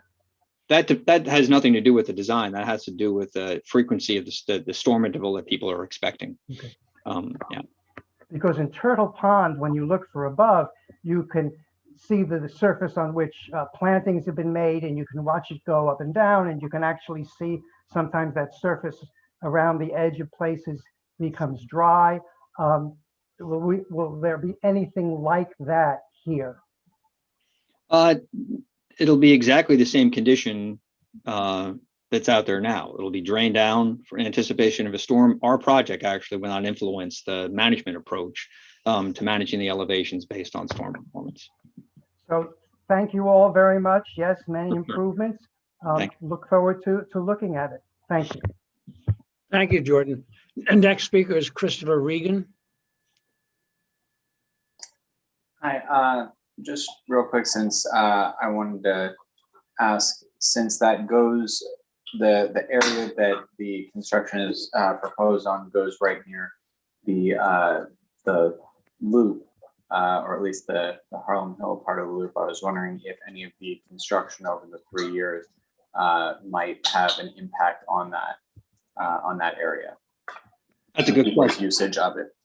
That has nothing to do with the design. That has to do with the frequency of the storm interval that people are expecting. Okay. Yeah. Because in Turtle Pond, when you look from above, you can see the surface on which plantings have been made, and you can watch it go up and down, and you can actually see sometimes that surface around the edge of places becomes dry. Will there be anything like that here? It'll be exactly the same condition that's out there now. It'll be drained down for anticipation of a storm. Our project actually will not influence the management approach to managing the elevations based on storm performance. So thank you all very much. Yes, many improvements. Look forward to looking at it. Thank you. Thank you, Jordan. And next speaker is Christopher Regan. Hi, just real quick, since I wanted to ask, since that goes, the area that the construction is proposed on goes right near the loop, or at least the Harlem Hill part of the loop. I was wondering if any of the construction over the 3 years might have an impact on that area. That's a good question. Usage of it.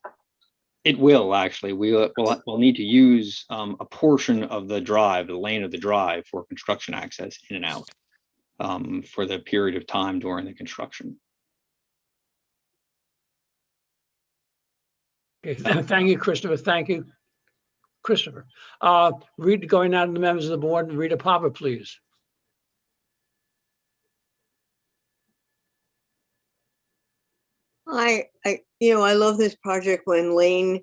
It will actually. We'll need to use a portion of the drive, the lane of the drive, for construction access in and out for the period of time during the construction. Okay, thank you, Christopher. Thank you, Christopher. Going out to the members of the board, Rita Popper, please. I love this project. When Lane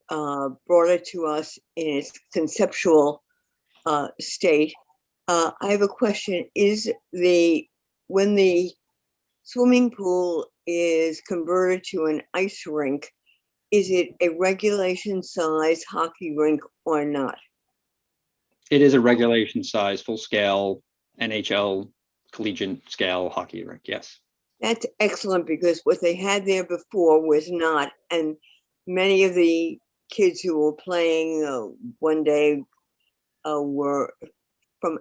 brought it to us in its conceptual state, I have a question. When the swimming pool is converted to an ice rink, is it a regulation size hockey rink or not? It is a regulation size, full scale NHL collegiate scale hockey rink. Yes. That's excellent, because what they had there before was not. And many of the kids who were playing one day were from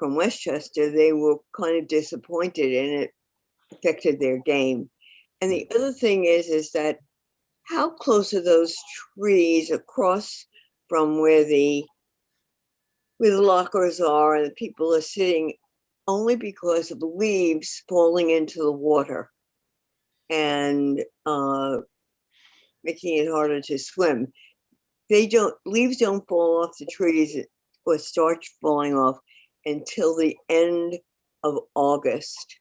Westchester. They were kind of disappointed, and it affected their game. And the other thing is that how close are those trees across from where the lockers are and the people are sitting, only because of the leaves falling into the water and making it harder to swim. Leaves don't fall off the trees or start falling off until the end of August.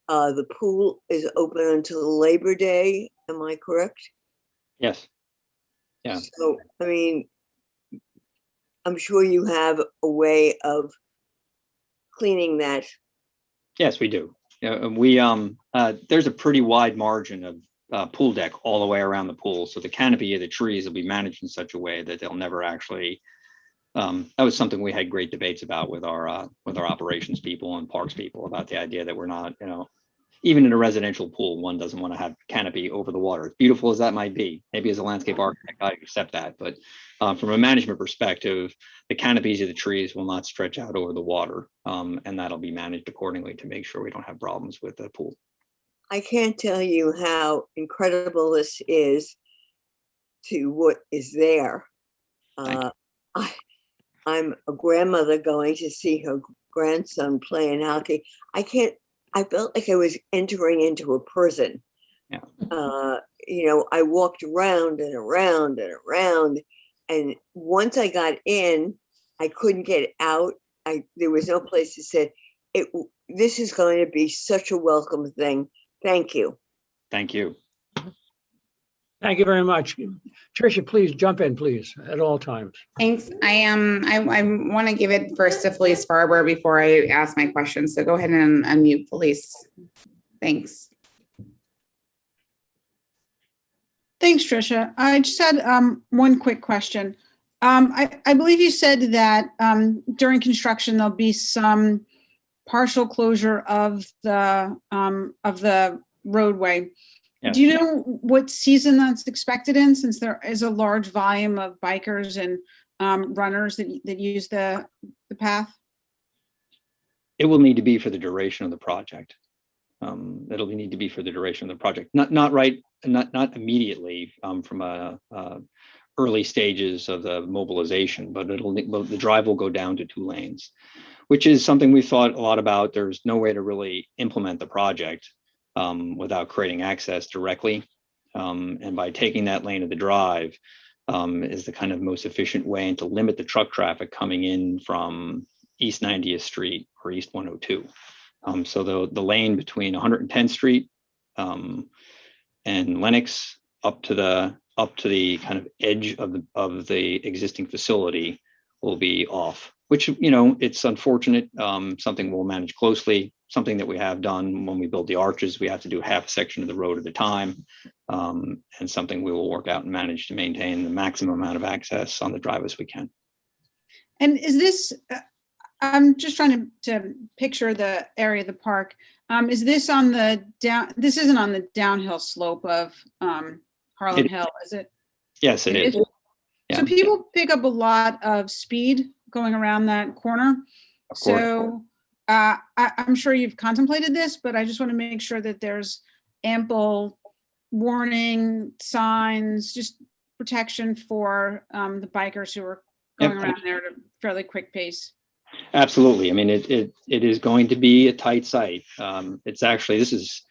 The pool is open until Labor Day. Am I correct? Yes. Yeah. So, I mean, I'm sure you have a way of cleaning that. Yes, we do. There's a pretty wide margin of pool deck all the way around the pool. So the canopy of the trees will be managed in such a way that they'll never actually, that was something we had great debates about with our operations people and parks people, about the idea that we're not, even in a residential pool, one doesn't want to have canopy over the water. As beautiful as that might be, maybe as a landscape architect, I accept that. But from a management perspective, the canopies of the trees will not stretch out over the water. And that'll be managed accordingly to make sure we don't have problems with the pool. I can't tell you how incredible this is to what is there. I'm a grandmother going to see her grandson playing hockey. I felt like I was entering into a prison. Yeah. I walked around and around and around, and once I got in, I couldn't get out. There was no place to sit. This is going to be such a welcome thing. Thank you. Thank you. Thank you very much. Tricia, please jump in, please, at all times. Thanks. I want to give it first to Felice Farber before I ask my question. So go ahead and unmute Felice. Thanks. Thanks, Tricia. I just had one quick question. I believe you said that during construction, there'll be some partial closure of the roadway. Yes. Do you know what season that's expected in, since there is a large volume of bikers and runners that use the path? It will need to be for the duration of the project. It'll need to be for the duration of the project. Not immediately from early stages of the mobilization, but the drive will go down to 2 lanes, which is something we thought a lot about. There's no way to really implement the project without creating access directly. And by taking that lane of the drive is the kind of most efficient way, and to limit the truck traffic coming in from East 90th Street or East 102. So the lane between 110th Street and Lenox up to the kind of edge of the existing facility will be off, which, you know, it's unfortunate. Something we'll manage closely, something that we have done when we build the arches. We have to do half a section of the road at a time, and something we will work out and manage to maintain the maximum amount of access on the drive as we can. And is this, I'm just trying to picture the area of the park. Is this on the this isn't on the downhill slope of Harlem Hill, is it? Yes, it is. Yeah. So people pick up a lot of speed going around that corner. Of course. So I'm sure you've contemplated this, but I just want to make sure that there's ample warning signs, just protection for the bikers who are going around there at a fairly quick pace. Absolutely. I mean, it is going to be a tight site. It's actually, this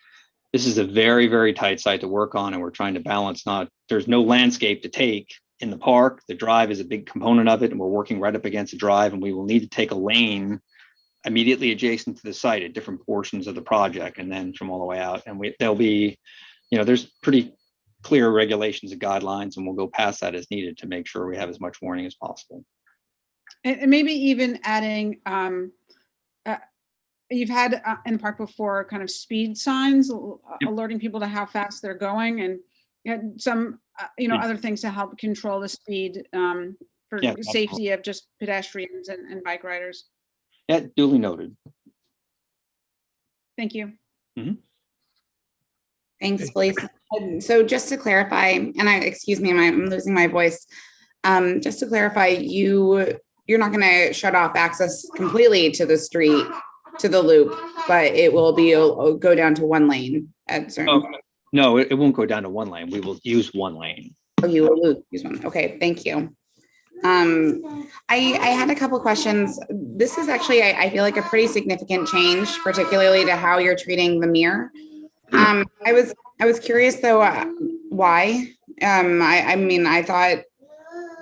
is a very, very tight site to work on, and we're trying to balance. There's no landscape to take in the park. The drive is a big component of it, and we're working right up against the drive, and we will need to take a lane immediately adjacent to the site at different portions of the project, and then from all the way out. And there'll be, you know, there's pretty clear regulations and guidelines, and we'll go past that as needed to make sure we have as much warning as possible. And maybe even adding, you've had in the park before kind of speed signs, alerting people to how fast they're going, and some, you know, other things to help control the speed for safety of just pedestrians and bike riders. Yeah, duly noted. Thank you. Mm-hmm. Thanks, Felice. So just to clarify, and excuse me, I'm losing my voice. Just to clarify, you're not going to shut off access completely to the street, to the loop, but it will go down to 1 lane at certain. No, it won't go down to 1 lane. We will use 1 lane. Oh, you will use 1. Okay, thank you. I had a couple questions. This is actually, I feel like, a pretty significant change, particularly to how you're treating the mirror. I was curious though, why? I mean, I thought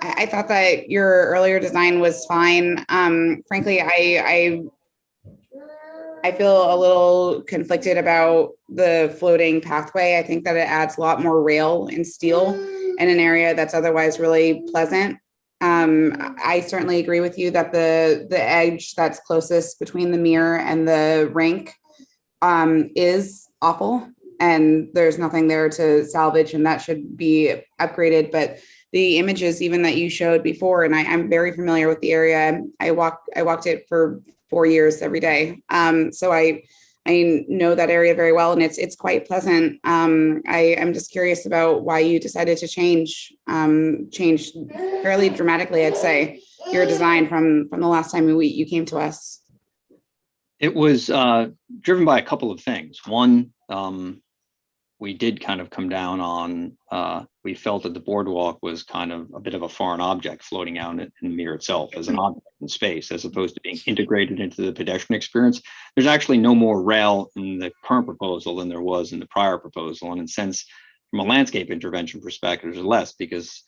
that your earlier design was fine. Frankly, I feel a little conflicted about the floating pathway. I think that it adds a lot more rail and steel in an area that's otherwise really pleasant. I certainly agree with you that the edge that's closest between the mirror and the rink is awful, and there's nothing there to salvage, and that should be upgraded. But the images even that you showed before, and I'm very familiar with the area. I walked it for 4 years every day. So I know that area very well, and it's quite pleasant. I'm just curious about why you decided to change fairly dramatically, I'd say, your design from the last time you came to us. It was driven by a couple of things. One, we did kind of come down on, we felt that the boardwalk was kind of a bit of a foreign object floating out in the mirror itself as an object in space, as opposed to being integrated into the pedestrian experience. There's actually no more rail in the current proposal than there was in the prior proposal. And in a sense, from a landscape intervention perspective, there's less, because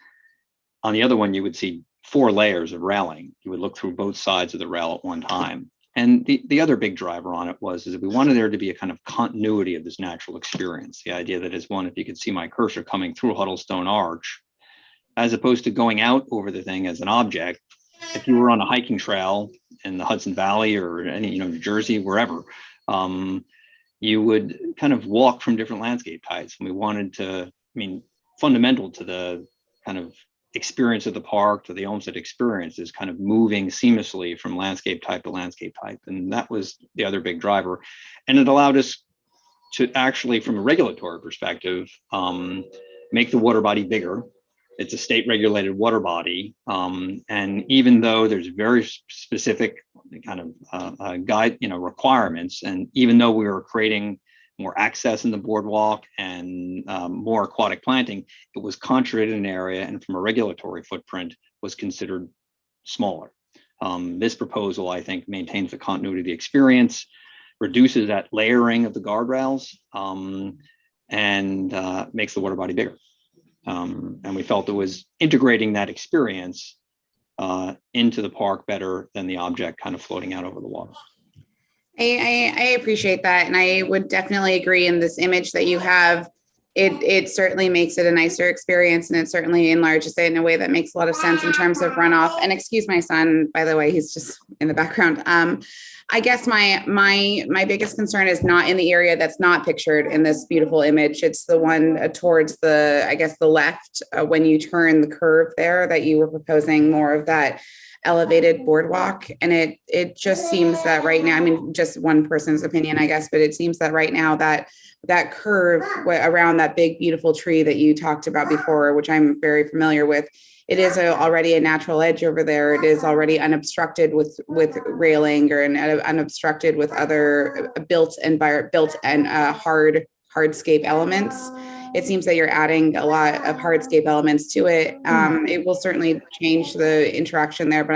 on the other one, you would see 4 layers of railing. You would look through both sides of the rail at one time. And the other big driver on it is that we wanted there to be a kind of continuity of this natural experience. The idea that is one, if you could see my cursor coming through Huddlestone Arch, as opposed to going out over the thing as an object. If you were on a hiking trail in the Hudson Valley or any, New Jersey, wherever, you would kind of walk from different landscape types. And we wanted to, fundamental to the kind of experience of the park, to the Olmsted experience, is kind of moving seamlessly from landscape type to landscape type. And that was the other big driver. And it allowed us to actually, from a regulatory perspective, make the water body bigger. It's a state regulated water body. And even though there's very specific kind of guide, requirements, and even though we were creating more access in the boardwalk and more aquatic planting, it was concentrated in an area, and from a regulatory footprint was considered smaller. This proposal, I think, maintains the continuity of the experience, reduces that layering of the guardrails, and makes the water body bigger. And we felt it was integrating that experience into the park better than the object kind of floating out over the water. I appreciate that. And I would definitely agree in this image that you have. It certainly makes it a nicer experience, and it certainly enlarges it in a way that makes a lot of sense in terms of runoff. And excuse my son, by the way, he's just in the background. I guess my biggest concern is not in the area that's not pictured in this beautiful image. It's the one towards the left when you turn the curve there, that you were proposing more of that elevated boardwalk. And it just seems that right now, just one person's opinion, I guess, but it seems that right now that curve around that big, beautiful tree that you talked about before, which I'm very familiar with, it is already a natural edge over there. It is already unobstructed with railing or unobstructed with other built and hardscape elements. It seems that you're adding a lot of hardscape elements to it. It will certainly change the interaction there, but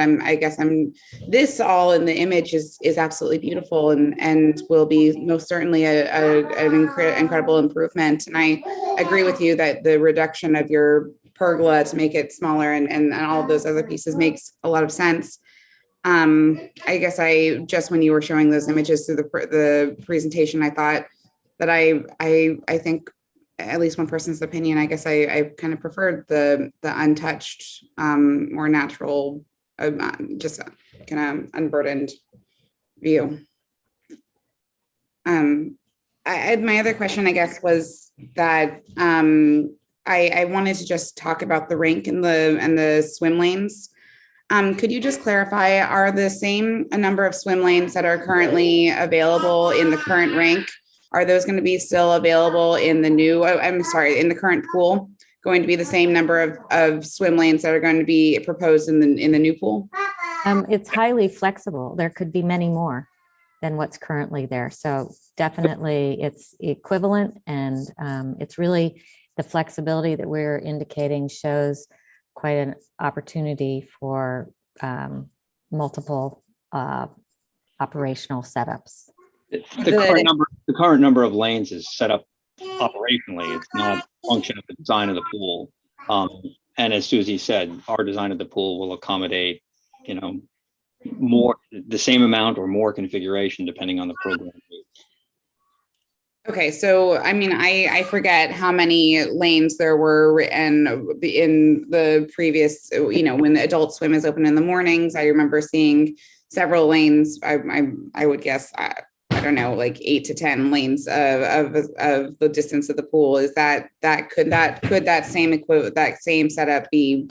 this all in the image is absolutely beautiful and will be most certainly an incredible improvement. And I agree with you that the reduction of your pergola to make it smaller and all of those other pieces makes a lot of sense. I guess when you were showing those images through the presentation, I thought that I think, at least one person's opinion, I guess I kind of preferred the untouched, more natural, just kind of unburdened view. My other question, I guess, was that I wanted to just talk about the rink and the swim lanes. Could you just clarify, are the same a number of swim lanes that are currently available in the current rink? Are those going to be still available in the in the current pool, going to be the same number of swim lanes that are going to be proposed in the new pool? It's highly flexible. There could be many more than what's currently there. So definitely it's equivalent, and it's really the flexibility that we're indicating shows quite an opportunity for multiple operational setups. The current number of lanes is set up operationally. It's not a function of the design of the pool. And as Susie said, our design of the pool will accommodate, more, the same amount or more configuration depending on the program. Okay, so I forget how many lanes there were, and in the previous, when the adult swim is open in the mornings, I remember seeing several lanes. I would guess, I don't know, like 8 to 10 lanes of the distance of the pool. Is could that same setup be?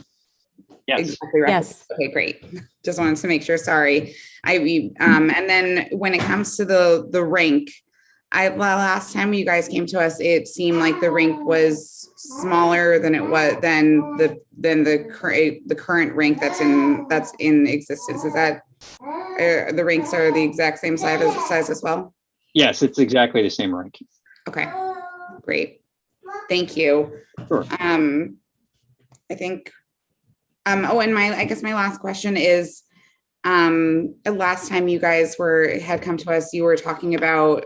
Yes. Exactly right? Yes. Okay, great. Just wanted to make sure. Sorry. And then when it comes to the rink, last time you guys came to us, it seemed like the rink was smaller than the current rink that's in existence. Is that the rinks are the exact same size as well? Yes, it's exactly the same rink. Okay, great. Thank you. Sure. I think. And I guess my last question is, last time you guys had come to us, you were talking about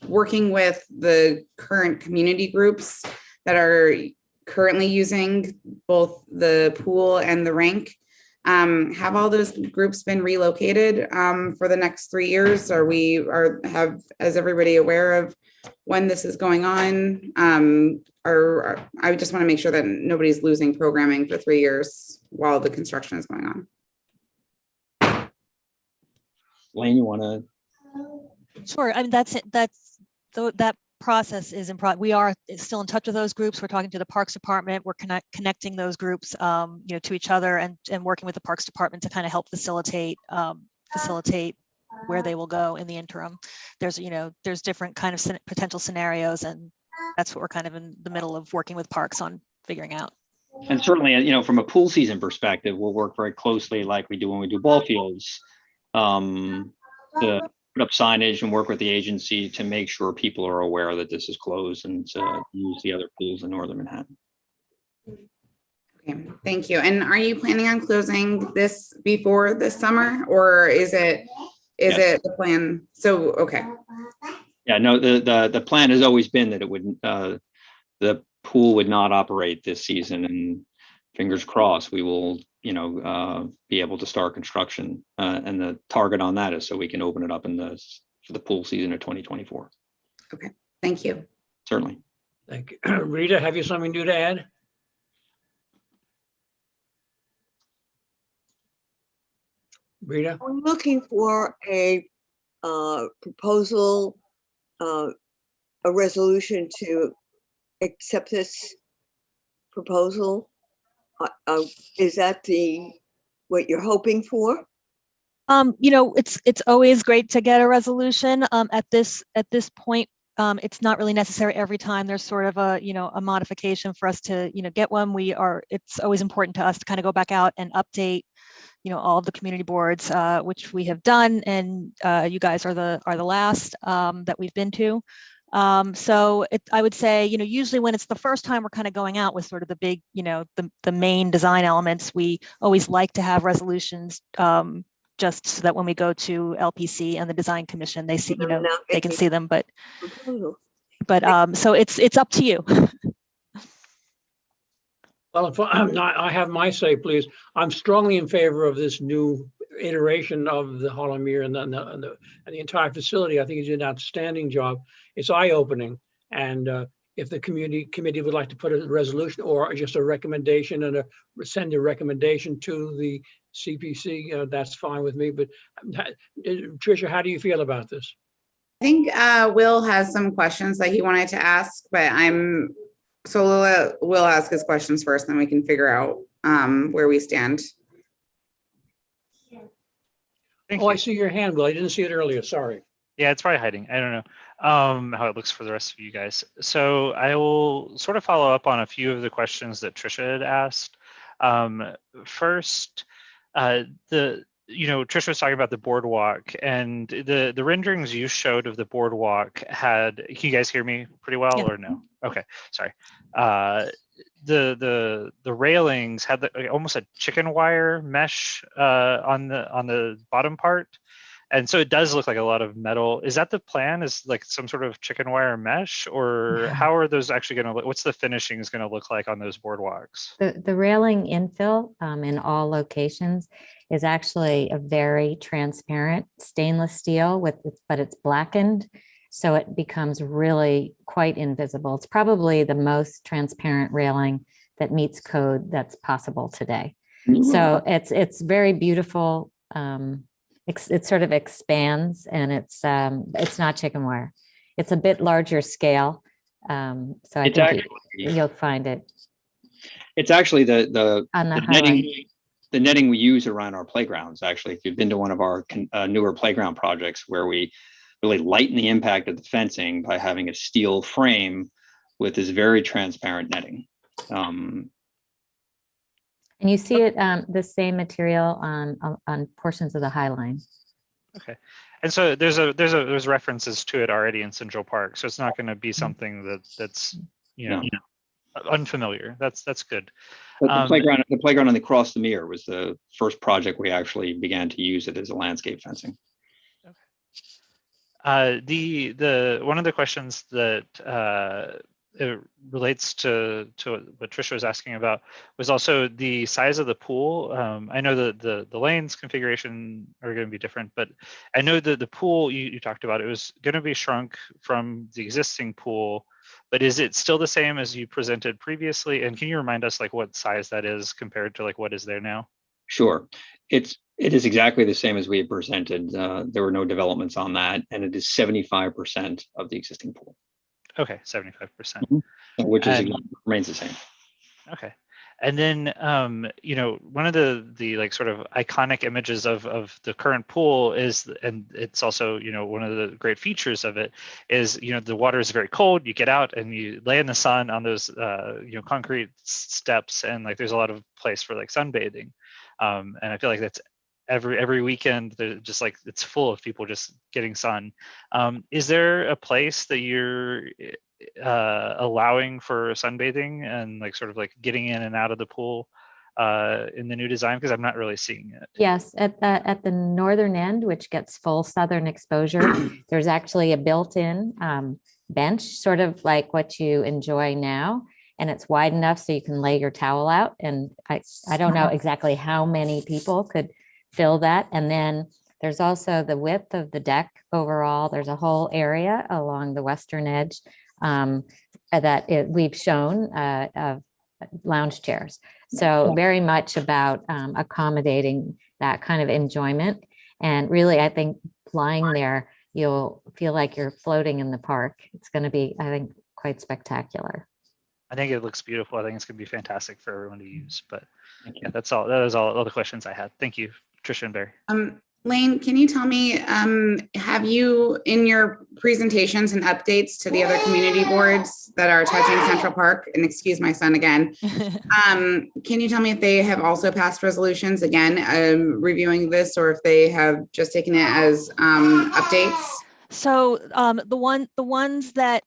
working with the current community groups that are currently using both the pool and the rink. Have all those groups been relocated for the next 3 years? Is everybody aware of when this is going on? Or I just want to make sure that nobody's losing programming for 3 years while the construction is going on. Lane, you want to? Sure. I mean, that's it. That process is we are still in touch with those groups. We're talking to the Parks Department. We're connecting those groups, to each other and working with the Parks Department to kind of help facilitate where they will go in the interim. There's different kind of potential scenarios, and that's what we're kind of in the middle of working with Parks on figuring out. And certainly, from a pool season perspective, we'll work very closely like we do when we do ball fields, to put up signage and work with the agency to make sure people are aware that this is closed and to use the other pools in Northern Manhattan. Okay, thank you. And are you planning on closing this before this summer, or is it the plan? So, okay. Yeah, no, the plan has always been that it would, the pool would not operate this season, and fingers crossed, we will, be able to start construction. And the target on that is so we can open it up for the pool season of 2024. Okay, thank you. Certainly. Thank you. Rita, have you something new to add? Rita? I'm looking for a proposal, a resolution to accept this proposal. Is that what you're hoping for? It's always great to get a resolution. At this point, it's not really necessary every time there's sort of a modification for us to get one. It's always important to us to kind of go back out and update all of the community boards, which we have done, and you guys are the last that we've been to. So I would say, usually when it's the first time we're kind of going out with sort of the big, the main design elements, we always like to have resolutions just so that when we go to LPC and the design commission, they see, they can see them, but so it's up to you. Well, if I have my say, please. I'm strongly in favor of this new iteration of the Hollomere and the entire facility. I think it's an outstanding job. It's eye-opening, and if the committee would like to put a resolution or just a recommendation and send a recommendation to the CPC, that's fine with me. But Tricia, how do you feel about this? I think Will has some questions that he wanted to ask, but we'll ask his questions first, then we can figure out where we stand. I see your hand, Will. I didn't see it earlier. Sorry. Yeah, it's probably hiding. I don't know how it looks for the rest of you guys. So I will sort of follow up on a few of the questions that Tricia had asked. First, Tricia was talking about the boardwalk, and the renderings you showed of the boardwalk can you guys hear me pretty well, or no? Okay, sorry. The railings had almost a chicken wire mesh on the bottom part, and so it does look like a lot of metal. Is that the plan? Is like some sort of chicken wire mesh, or how are those actually going to look? What's the finishing is going to look like on those boardwalks? The railing infill in all locations is actually a very transparent stainless steel but it's blackened, so it becomes really quite invisible. It's probably the most transparent railing that meets code that's possible today. So it's very beautiful. It sort of expands, and it's not chicken wire. It's a bit larger scale. So I think you'll find it. It's actually the netting netting we use around our playgrounds. Actually, if you've been to one of our newer playground projects where we really lighten the impact of the fencing by having a steel frame with this very transparent netting. And you see it the same material on portions of the High Line. Okay, and so there's references to it already in Central Park, so it's not going to be something that's unfamiliar. That's good. But the playground on the Cross the Mere was the first project we actually began to use it as a landscape fencing. Okay. The one of the questions that it relates to what Trisha was asking about was also the size of the pool. I know that the lanes configuration are going to be different, but I know that the pool you talked about, it was going to be shrunk from the existing pool, but is it still the same as you presented previously? And can you remind us like what size that is compared to like what is there now? Sure. It is exactly the same as we had presented. There were no developments on that, and it is 75% of the existing pool. Okay, 75%. Which is And- remains the same. Okay. And then, you know, one of the like sort of iconic images of the current pool is, and it's also, you know, one of the great features of it is, you know, the water is very cold. You get out and you lay in the sun on those, you know, concrete steps, and like there's a lot of place for like sunbathing. And I feel like that's every weekend. They're just like it's full of people just getting sun. Is there a place that you're allowing for sunbathing and like sort of like getting in and out of the pool in the new design? Because I'm not really seeing it. Yes, at the northern end, which gets full southern exposure, there's actually a built-in bench, sort of like what you enjoy now. And it's wide enough so you can lay your towel out. And I don't know exactly how many people could fill that. And then there's also the width of the deck overall. There's a whole area along the western edge that we've shown of lounge chairs. So very much about accommodating that kind of enjoyment. And really, I think lying there, you'll feel like you're floating in the park. It's going to be, I think, quite spectacular. I think it looks beautiful. I think it's going to be fantastic for everyone to use. But yeah, that's all. That is all the questions I had. Thank you, Trisha and Barry. Lane, can you tell me, have you, in your presentations and updates to the other community boards that are touching Central Park, and excuse my son again, can you tell me if they have also passed resolutions again, reviewing this, or if they have just taken it as updates? So the ones that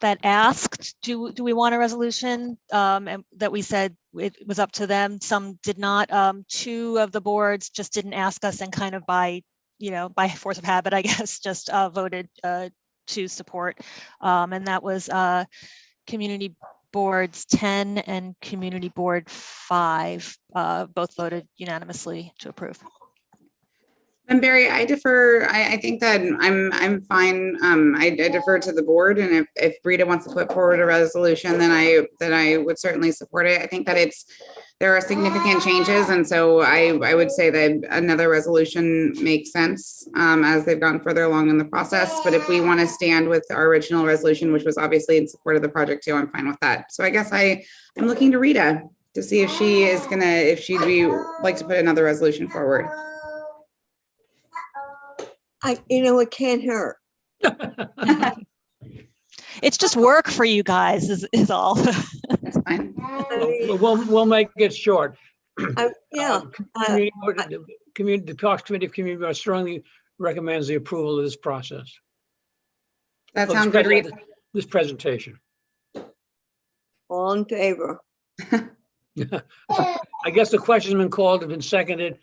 that asked, do we want a resolution, and that we said it was up to them. Some did not. Two of the boards just didn't ask us, and kind of by force of habit, I guess, just voted to support. And that was Community Boards 10 and Community Board 5, both voted unanimously to approve. And Barry, I defer. I think that I'm fine. I defer to the board, and if Rita wants to put forward a resolution, then I would certainly support it. I think that there are significant changes, and so I would say that another resolution makes sense as they've gone further along in the process. But if we want to stand with our original resolution, which was obviously in support of the project too, I'm fine with that. So I guess I'm looking to Rita to see if she'd be like to put another resolution forward. It can't hurt. It's just work for you guys is all. That's fine. We'll make it short. Yeah. The Parks Committee of Community Board strongly recommends the approval of this process. That sounds good, Rita. This presentation. All in favor? I guess the question's been called, have been seconded.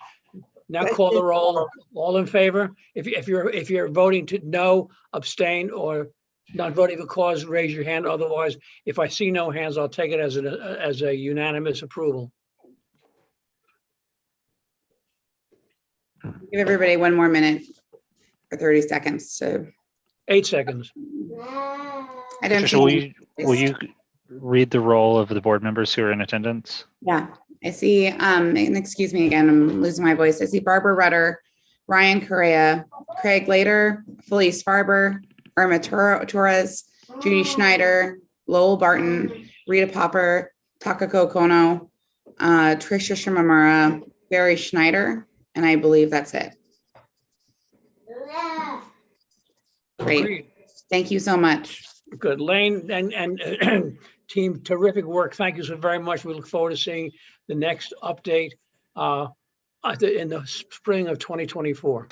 Now call the roll. All in favor? If you're voting to no, abstain, or not voting for cause, raise your hand. Otherwise, if I see no hands, I'll take it as a unanimous approval. Give everybody one more minute or 30 seconds to. 8 seconds. I don't. Trisha, will you read the roll of the board members who are in attendance? Yeah. I see, and excuse me again, I'm losing my voice. I see Barbara Rudder, Ryan Correa, Craig Lader, Felice Farber, Irma Torres, Judy Schneider, Lowell Barton, Rita Popper, Takako Kono, Trisha Shimamura, Barry Schneider, and I believe that's it. Great. Agreed. Thank you so much. Good. Lane and team, terrific work. Thank you so very much. We look forward to seeing the next update in the spring of 2024.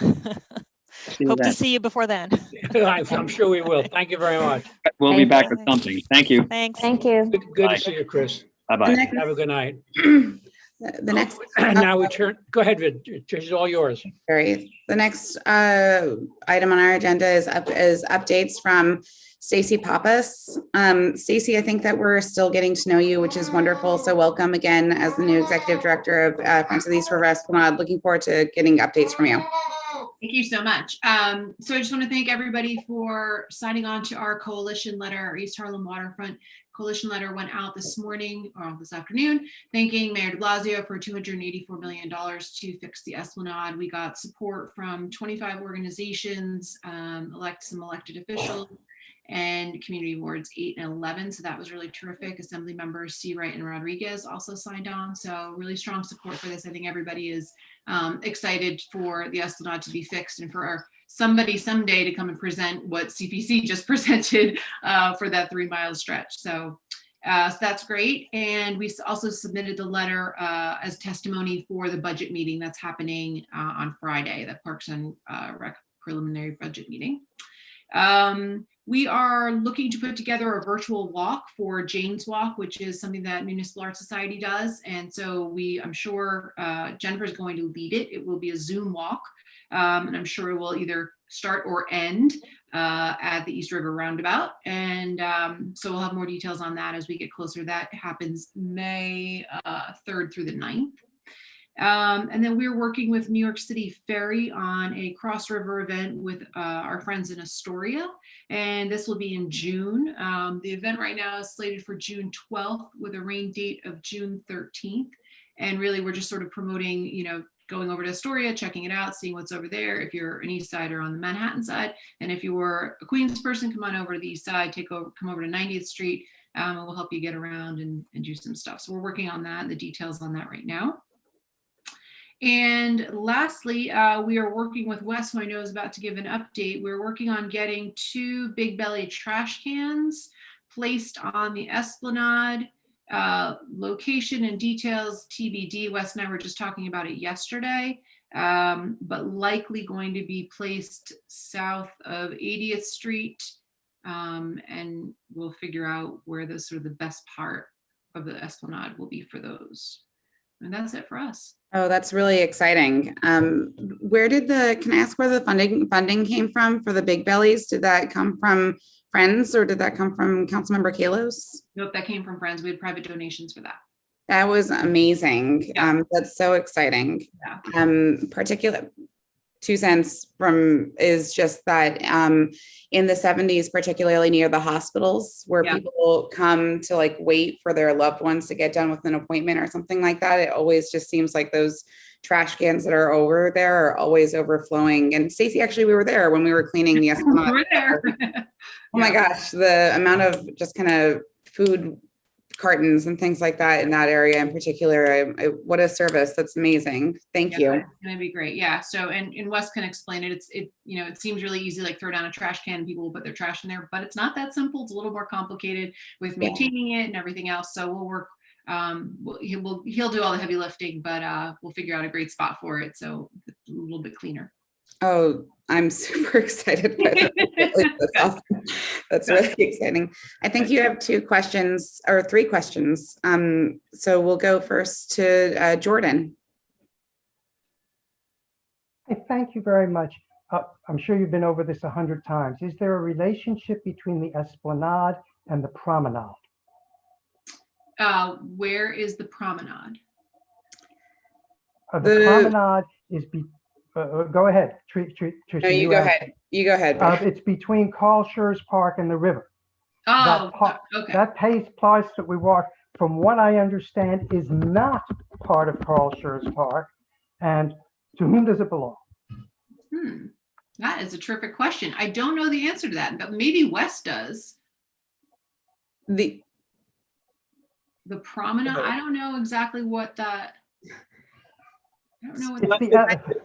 Hope to see you before then. I'm sure we will. Thank you very much. We'll be back with something. Thank you. Thanks. Thank you. Good to see you, Chris. Bye-bye. Have a good night. The next. Now we turn, go ahead, Vid, it's all yours. Ferry. The next item on our agenda is updates from Stacy Pappas. Stacy, I think that we're still getting to know you, which is wonderful. So welcome again as the new executive director of Friends of the East River Esplanade. Looking forward to getting updates from you. Thank you so much. So I just want to thank everybody for signing on to our coalition letter. Our East Harlem Waterfront Coalition letter went out this morning or this afternoon, thanking Mayor de Blasio for $284 million to fix the Esplanade. We got support from 25 organizations, some elected officials, and community wards 8 and 11. So that was really terrific. Assembly members C. Wright and Rodriguez also signed on. So really strong support for this. I think everybody is excited for the Esplanade to be fixed and for somebody someday to come and present what CPC just presented for that 3-mile stretch. So that's great. And we also submitted the letter as testimony for the budget meeting that's happening on Friday, the Parks and Rec preliminary budget meeting. We are looking to put together a virtual walk for Jane's Walk, which is something that Municipal Art Society does. And so I'm sure Jennifer's going to lead it. It will be a Zoom walk. And I'm sure it will either start or end at the East River Roundabout. And so we'll have more details on that as we get closer. That happens May 3rd through the 9th. And then we're working with New York City Ferry on a cross river event with our friends in Astoria. And this will be in June. The event right now is slated for June 12th with a rain date of June 13th. And really, we're just sort of promoting, going over to Astoria, checking it out, seeing what's over there. If you're an East Side or on the Manhattan side, and if you're a Queens person, come on over to the East Side, come over to 90th Street, and we'll help you get around and do some stuff. So we're working on that, the details on that right now. And lastly, we are working with Wes, who I know is about to give an update. We're working on getting 2 Big Belly trash cans placed on the Esplanade. Location and details TBD. Wes and I were just talking about it yesterday, but likely going to be placed south of 80th Street, and we'll figure out where the sort of the best part of the Esplanade will be for those. And that's it for us. Oh, that's really exciting. Can I ask where the funding came from for the Big Bellies? Did that come from Friends or did that come from Councilmember Kalos? Nope, that came from Friends. We had private donations for that. That was amazing. Yeah. That's so exciting. Yeah. Particular 2 cents from is just that in the 70s, particularly near the hospitals where people come to like wait for their loved ones to get done with an appointment or something like that, it always just seems like those trash cans that are over there are always overflowing. And Stacey, actually, we were there when we were cleaning the Esplanade. We were there. Oh my gosh, the amount of just kind of food cartons and things like that in that area in particular. What a service. That's amazing. Thank you. It's gonna be great. Yeah. So, and Wes can explain it. It seems really easy, like throw down a trash can and people will put their trash in there, but it's not that simple. It's a little more complicated with maintaining it and everything else. So we'll work, he'll do all the heavy lifting, but we'll figure out a great spot for it. So it's a little bit cleaner. Oh, I'm super excited. That's awesome. That's really exciting. I think you have 2 questions or 3 questions. So we'll go first to Jordan. Hey, thank you very much. I'm sure you've been over this 100 times. Is there a relationship between the Esplanade and the Promenade? Where is the Promenade? The Promenade is go ahead, Tricia. No, you go ahead. You go ahead. It's between Carl Schurz Park and the river. Oh, okay. That place that we walk, from what I understand, is not part of Carl Schurz Park. And to whom does it belong? That is a terrific question. I don't know the answer to that, but maybe Wes does. The Promenade. I don't know exactly what that. I don't know what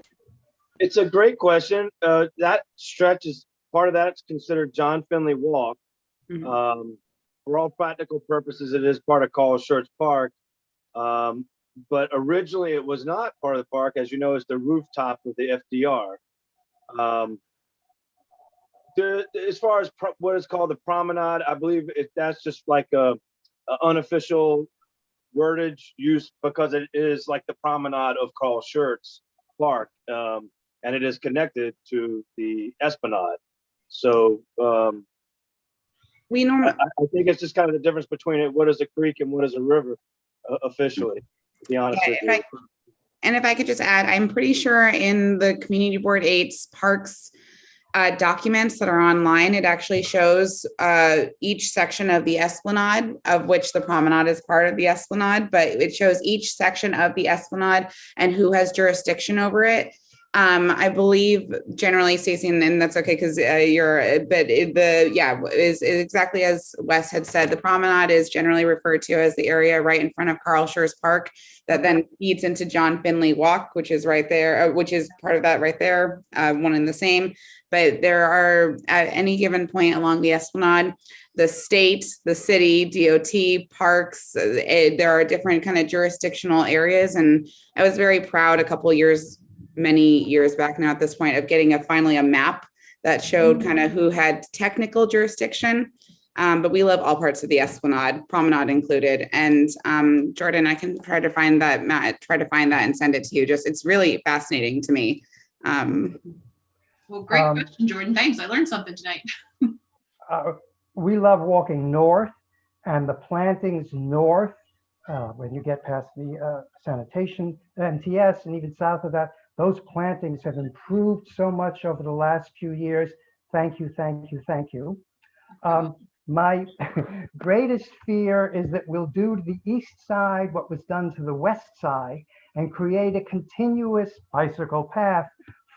It's a great question. That stretch is part of that's considered John Finley Walk. Mm-hmm. For all practical purposes, it is part of Carl Schurz Park. But originally it was not part of the park. As you know, it's the rooftop of the FDR. As far as what is called the Promenade, I believe that's just like a unofficial wordage used because it is like the promenade of Carl Schurz Park, and it is connected to the Esplanade. So We normally, I think it's just kind of the difference between it. What is a creek and what is a river officially, to be honest with you. and if I could just add, I'm pretty sure in the Community Board 8's parks documents that are online, it actually shows each section of the Esplanade, of which the promenade is part of the Esplanade, but it shows each section of the Esplanade and who has jurisdiction over it. I believe generally, Stacey, and that's okay because is exactly as Wes had said. The promenade is generally referred to as the area right in front of Carl Schurz Park that then feeds into John Finley Walk, which is right there, which is part of that right there, one and the same. But there are at any given point along the Esplanade, the state, the city, DOT, parks, there are different kind of jurisdictional areas. And I was very proud a couple of years, many years back now at this point, of getting finally a map that showed kind of who had technical jurisdiction. But we love all parts of the Esplanade, promenade included. And Jordan, I can try to find that and send it to you. Just, it's really fascinating to me. Well, great question, Jordan. Thanks. I learned something tonight. We love walking north, and the plantings north, when you get past the sanitation, MTS, and even south of that, those plantings have improved so much over the last few years. Thank you, thank you, thank you. My greatest fear is that we'll do to the east side what was done to the west side and create a continuous bicycle path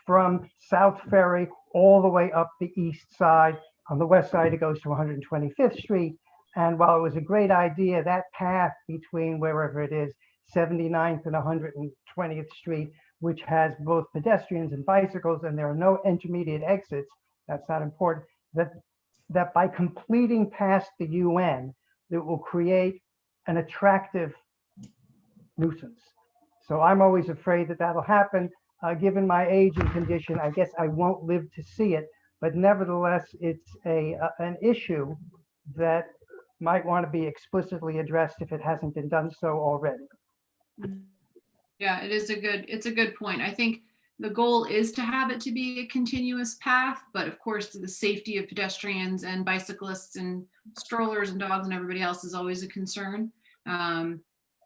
from South Ferry all the way up the east side. On the west side, it goes to 125th Street. And while it was a great idea, that path between wherever it is, 79th and 120th Street, which has both pedestrians and bicycles, and there are no intermediate exits, that's not important, that by completing past the UN, it will create an attractive nuisance. So I'm always afraid that that'll happen. Given my age and condition, I guess I won't live to see it, but nevertheless, it's an issue that might want to be explicitly addressed if it hasn't been done so already. Yeah, it's a good point. I think the goal is to have it to be a continuous path, but of course, the safety of pedestrians and bicyclists and strollers and dogs and everybody else is always a concern. I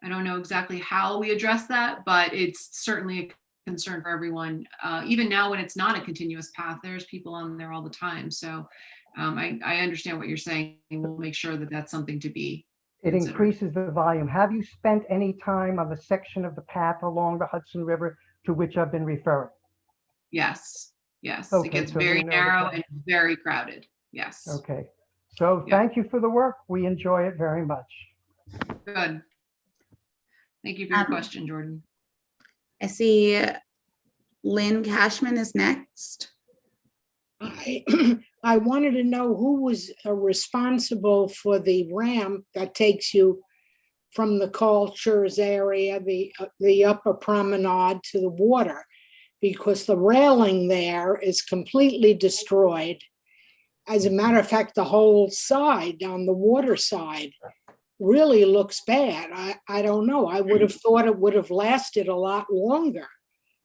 don't know exactly how we address that, but it's certainly a concern for everyone. Even now when it's not a continuous path, there's people on there all the time. So I understand what you're saying. We'll make sure that that's something to be considered. Increases the volume. Have you spent any time on the section of the path along the Hudson River to which I've been referring? Yes, yes. Okay, It gets so very you know narrow and very crowded. Yes. Okay. So Yeah. thank you for the work. We enjoy it very much. Good. Thank you for your question, Jordan. I see Lynn Cashman is next. I wanted to know who was responsible for the ramp that takes you from the cultures area, the upper promenade to the water, because the railing there is completely destroyed. As a matter of fact, the whole side on the water side really looks bad. I don't know. I would have thought it would have lasted a lot longer,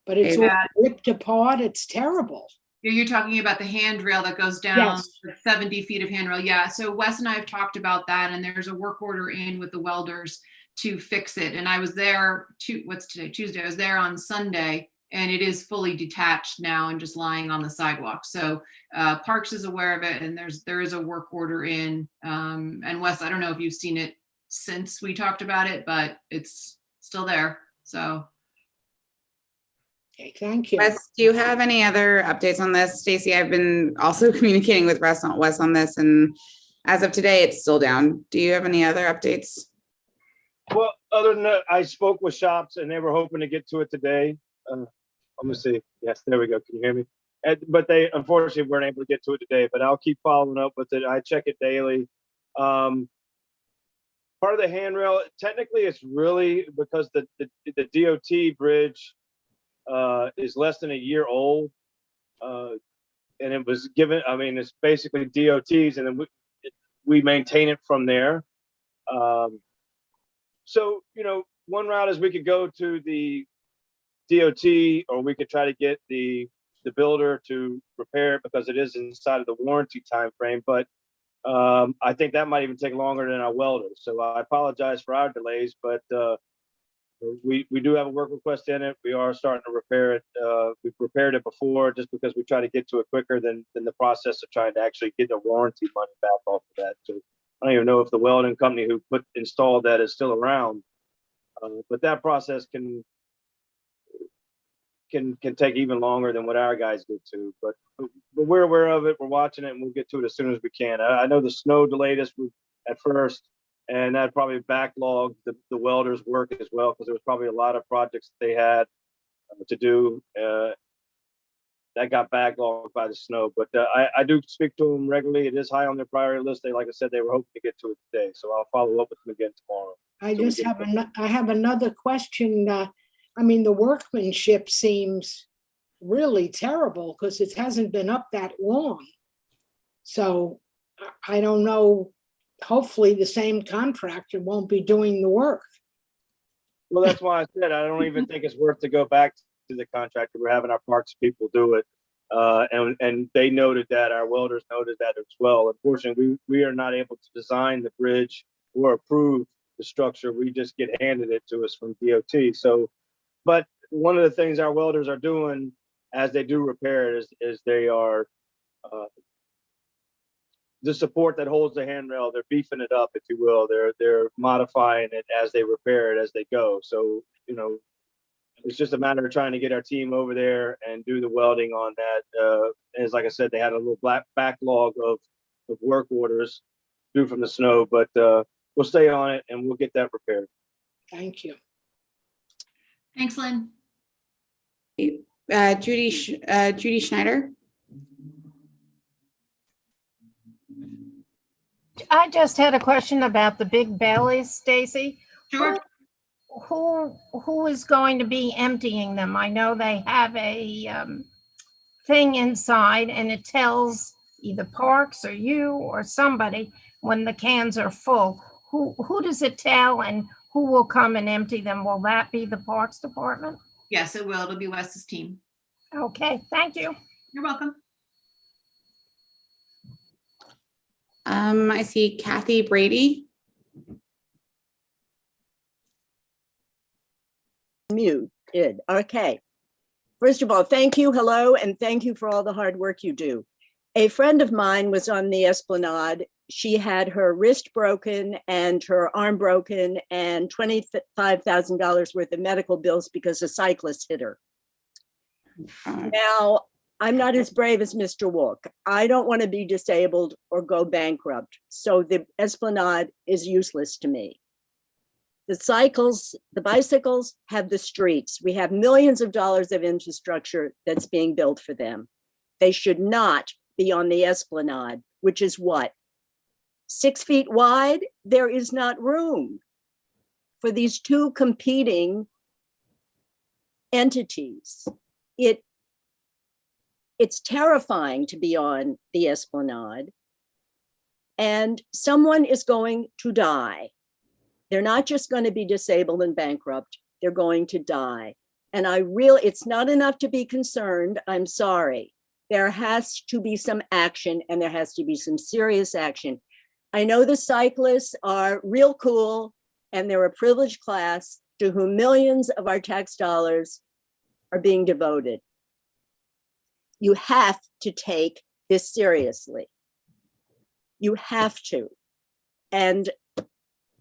but it's all ripped apart. It's terrible. You're talking about the handrail that goes down, Yes. 70 feet of handrail. Yeah. So Wes and I have talked about that, and there's a work order in with the welders to fix it. And I was there what's today? Tuesday. I was there on Sunday, and it is fully detached now and just lying on the sidewalk. So Parks is aware of it, and there is a work order in. And Wes, I don't know if you've seen it since we talked about it, but it's still there. So. Okay, thank you. Wes, do you have any other updates on this? Stacey, I've been also communicating with Wes on this, and as of today, it's still down. Do you have any other updates? Well, other than that, I spoke with shops and they were hoping to get to it today. Let me see. Yes, there we go. Can you hear me? But they unfortunately weren't able to get to it today, but I'll keep following up with it. I check it daily. Part of the handrail, technically it's really because the DOT bridge is less than a year old. And it was given, I mean, it's basically DOT's, and then we maintain it from there. So, one route is we could go to the DOT, or we could try to get the builder to repair it because it is inside of the warranty time frame. But I think that might even take longer than our welders. So I apologize for our delays, but we do have a work request in it. We are starting to repair it. We've repaired it before just because we try to get to it quicker than the process of trying to actually get the warranty money back off of that. So I don't even know if the welding company who installed that is still around, but that process can take even longer than what our guys get to. But we're aware of it. We're watching it, and we'll get to it as soon as we can. I know the snow delayed us at first, and that probably backlogged the welders' work as well, because there was probably a lot of projects they had to do that got backlogged by the snow. But I do speak to them regularly. It is high on their priority list. Like I said, they were hoping to get to it today, so I'll follow up with them again tomorrow. I have another question. I mean, the workmanship seems really terrible because it hasn't been up that long. So I don't know. Hopefully the same contractor won't be doing the work. Well, that's why I said I don't even think it's worth to go back to the contractor. We're having our parks people do it. And they noted that, our welders noted that as well. Unfortunately, we are not able to design the bridge or approve the structure. We just get handed it to us from DOT. So, but one of the things our welders are doing as they do repair it is they are the support that holds the handrail. They're beefing it up, if you will. They're modifying it as they repair it as they go. So, it's just a matter of trying to get our team over there and do the welding on that. As like I said, they had a little backlog of work orders due from the snow, but we'll stay on it and we'll get that repaired. Thank you. Thanks, Lynn. Judy Schneider. I just had a question about the big Baileys, Stacy. Sure. Who is going to be emptying them? I know they have a thing inside, and it tells either Parks or you or somebody when the cans are full. Who does it tell, and who will come and empty them? Will that be the Parks Department? Yes, it will. It'll be Wes's team. Okay, thank you. You're welcome. I see Kathy Brady. Muted. Okay. First of all, thank you. Hello, and thank you for all the hard work you do. A friend of mine was on the Esplanade. She had her wrist broken and her arm broken and $25,000 worth of medical bills because a cyclist hit her. Now, I'm not as brave as Mr. Walk. I don't want to be disabled or go bankrupt. So the Esplanade is useless to me. The bicycles have the streets. We have millions of dollars of infrastructure that's being built for them. They should not be on the Esplanade, which is what? 6 feet wide? There is not room for these two competing entities. It's terrifying to be on the Esplanade, and someone is going to die. They're not just going to be disabled and bankrupt, they're going to die. And it's not enough to be concerned. I'm sorry. There has to be some action, and there has to be some serious action. I know the cyclists are real cool, and they're a privileged class to whom millions of our tax dollars are being devoted. You have to take this seriously. You have to. And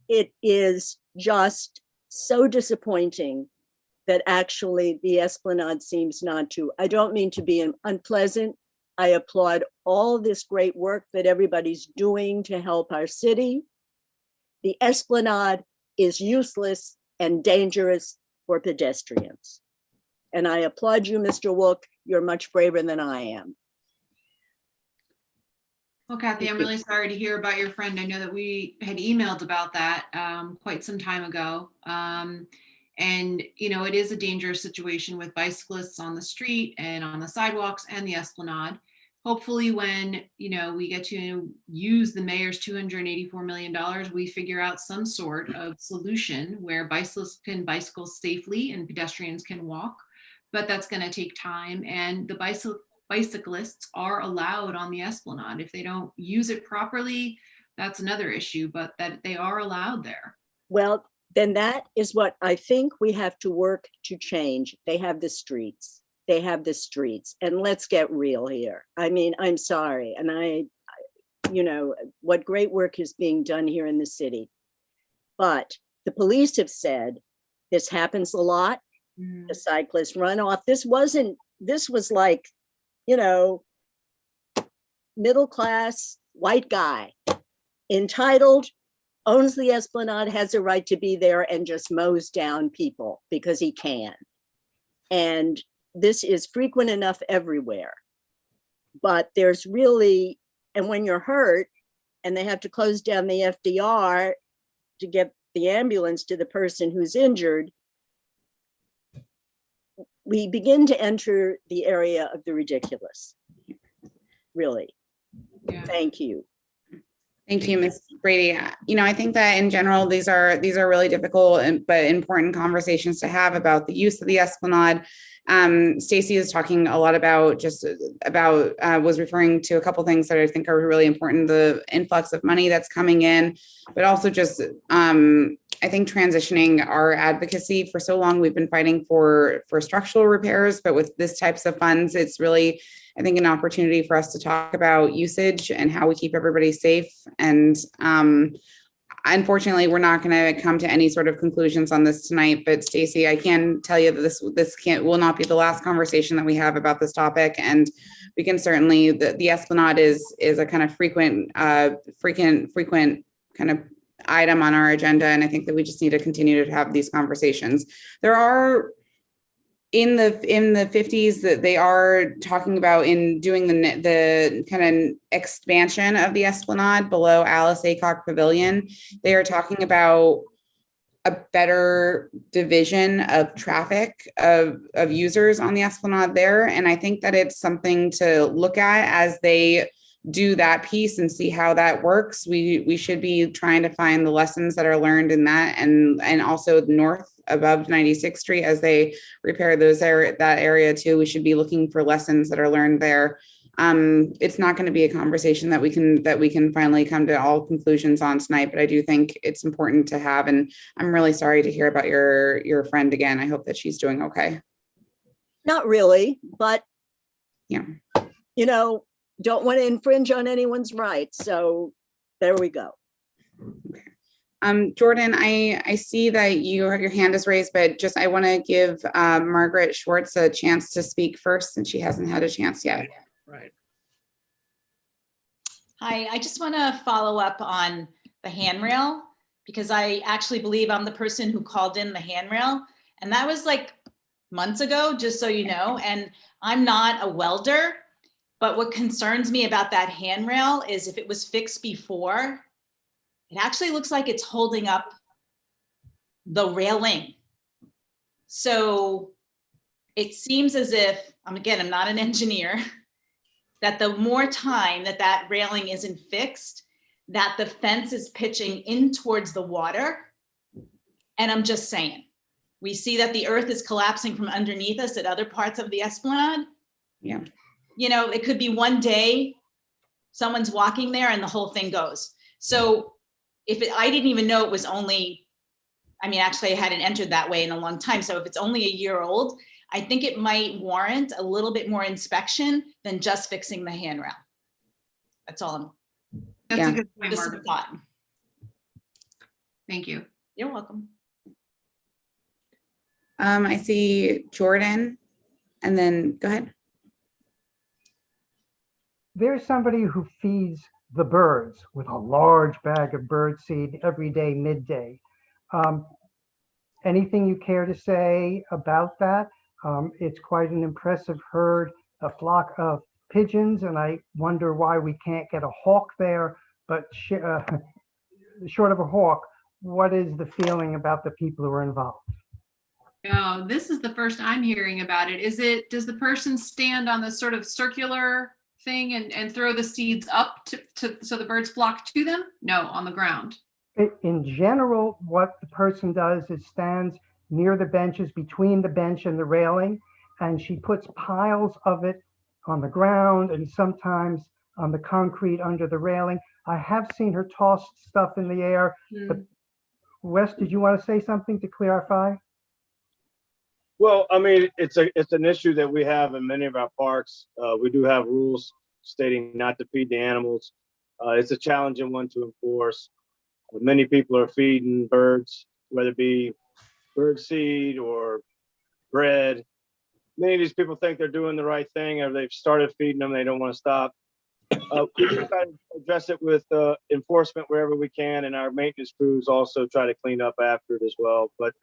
it is just so disappointing that actually the Esplanade seems not to. I don't mean to be unpleasant. I applaud all this great work that everybody's doing to help our city. The Esplanade is useless and dangerous for pedestrians. And I applaud you, Mr. Wilk. You're much braver than I am. Well, Kathy, I'm really sorry to hear about your friend. I know that we had emailed about that quite some time ago. And, it is a dangerous situation with bicyclists on the street and on the sidewalks and the Esplanade. hopefully when, we get to use the mayor's $284 million, we figure out some sort of solution where bicyclists can bicycle safely and pedestrians can walk. But that's going to take time, and the bicyclists are allowed on the Esplanade. If they don't use it properly, that's another issue, but that they are allowed there. Well, then that is what I think we have to work to change. They have the streets. They have the streets. And let's get real here. I mean, I'm sorry. And what great work is being done here in the city. But the police have said this happens a lot. The cyclists run off. This was like, middle class white guy, entitled, owns the Esplanade, has a right to be there, and just mows down people because he can. And this is frequent enough everywhere. But there's really, and when you're hurt and they have to close down the FDR to get the ambulance to the person who's injured, we begin to enter the area of the ridiculous. Really. Yeah. Thank you. Thank you, Ms. Brady. I think that in general, these are really difficult but important conversations to have about the use of the Esplanade. Stacy is talking a lot was referring to a couple things that I think are really important, the influx of money that's coming in, but also just, I think transitioning our advocacy. For so long, we've been fighting for structural repairs, but with this types of funds, it's really, I think, an opportunity for us to talk about usage and how we keep everybody safe. And unfortunately, we're not going to come to any sort of conclusions on this tonight. But Stacy, I can tell you that this will not be the last conversation that we have about this topic. And we can certainly, the Esplanade is a kind of frequent kind of item on our agenda. And I think that we just need to continue to have these conversations. There are in the 50s that they are talking about in doing the kind of expansion of the Esplanade below Alice Aycock Pavilion. They are talking about a better division of traffic of users on the Esplanade there. And I think that it's something to look at as they do that piece and see how that works. We should be trying to find the lessons that are learned in that, and also north above 96th Street as they repair that area too. We should be looking for lessons that are learned there. It's not going to be a conversation that we can finally come to all conclusions on tonight, but I do think it's important to have. And I'm really sorry to hear about your friend again. I hope that she's doing okay. Not really, but yeah, don't want to infringe on anyone's rights. So there we go. Okay. Jordan, I see that your hand is raised, but I want to give Margaret Schwartz a chance to speak first, since she hasn't had a chance yet. Right. Hi, I just want to follow up on the handrail, because I actually believe I'm the person who called in the handrail, and that was like months ago, just so you know, and I'm not a welder. But what concerns me about that handrail is if it was fixed before, it actually looks like it's holding up the railing. So it seems as if, I'm not an engineer, that the more time that railing isn't fixed, that the fence is pitching in towards the water. And I'm just saying, we see that the earth is collapsing from underneath us at other parts of the Esplanade. Yeah. It could be one day someone's walking there and the whole thing goes. So I didn't even know it was only, actually I hadn't entered that way in a long time. So if it's only a year old, I think it might warrant a little bit more inspection than just fixing the handrail. That's all. That's a good point, Just a Margaret. thought. Thank you. You're welcome. I see Jordan, and then go ahead. There's somebody who feeds the birds with a large bag of bird seed every day, midday. Anything you care to say about that? It's quite an impressive herd, a flock of pigeons, and I wonder why we can't get a hawk there. But short of a hawk, what is the feeling about the people who are involved? Oh, this is the first I'm hearing about it. Does the person stand on the sort of circular thing and throw the seeds up to so the birds flock to them? No, on the ground. In general, what the person does is stands near the benches, between the bench and the railing, and she puts piles of it on the ground and sometimes on the concrete under the railing. I have seen her toss stuff in the air. But Wes, did you want to say something to clarify? Well, I mean, it's an issue that we have in many of our parks. We do have rules stating not to feed the animals. It's a challenging one to enforce. Many people are feeding birds, whether it be bird seed or bread. Many of these people think they're doing the right thing, or they've started feeding them. They don't want to stop. We try to address it with enforcement wherever we can, and our maintenance crews also try to clean up after it as well. But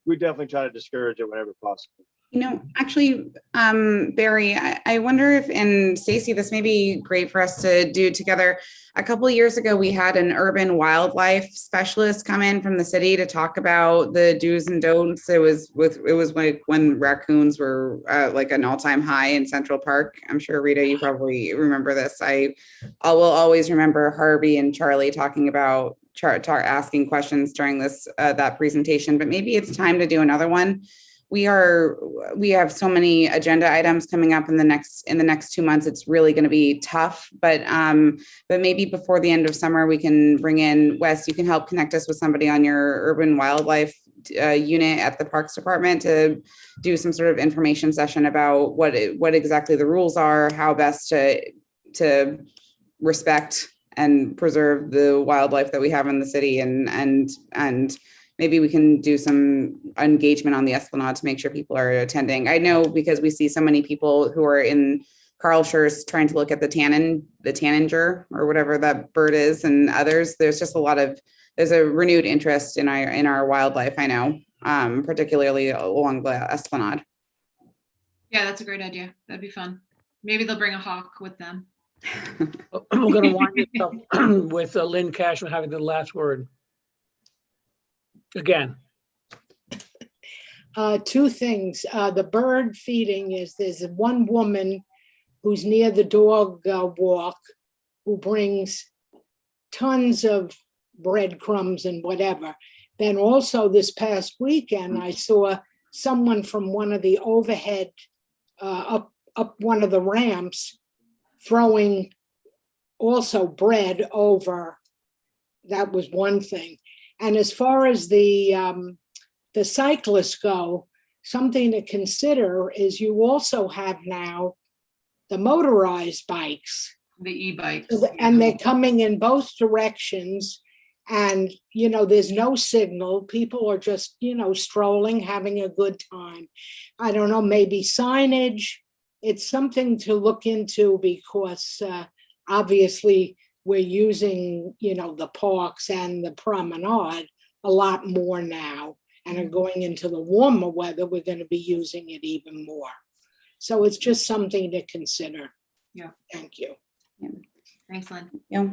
we definitely try to discourage it whenever possible. Actually, Barry, I wonder if, and Stacy, this may be great for us to do together. A couple of years ago, we had an urban wildlife specialist come in from the city to talk about the do's and don'ts. It was like when raccoons were like an all-time high in Central Park. I'm sure, Rita, you probably remember this. I will always remember Harvey and Charlie talking about asking questions during this that presentation, but maybe it's time to do another one. We have so many agenda items coming up in the next 2 months. It's really going to be tough, but maybe before the end of summer, we can bring in Wes. You can help connect us with somebody on your urban wildlife unit at the Parks Department to do some sort of information session about what exactly the rules are, how best to respect and preserve the wildlife that we have in the city, and maybe we can do some engagement on the Esplanade to make sure people are attending. I know because we see so many people who are in Carl Schurz trying to look at the tanager or whatever that bird is, and others. There's a renewed interest in our wildlife, I know, particularly along the Esplanade. Yeah, that's a great idea. That'd be fun. Maybe they'll bring a hawk with them. We're going to wind this up with Lynn Cashman having the last word. Again. Two things. The bird feeding there's one woman who's near the dog walk who brings tons of breadcrumbs and whatever. Then also this past weekend, I saw someone from one of the overhead up one of the ramps throwing also bread over. That was one thing. And as far as the cyclists go, something to consider is you also have now the motorized bikes. The e-bikes. And they're coming in both directions. And, there's no signal. People are just, strolling, having a good time. I don't know, maybe signage. It's something to look into because obviously we're using, the parks and the promenade a lot more now, and are going into the warmer weather, we're going to be using it even more. So it's just something to consider. Yeah. Thank you. Yeah. Thanks, Lynn. Yeah.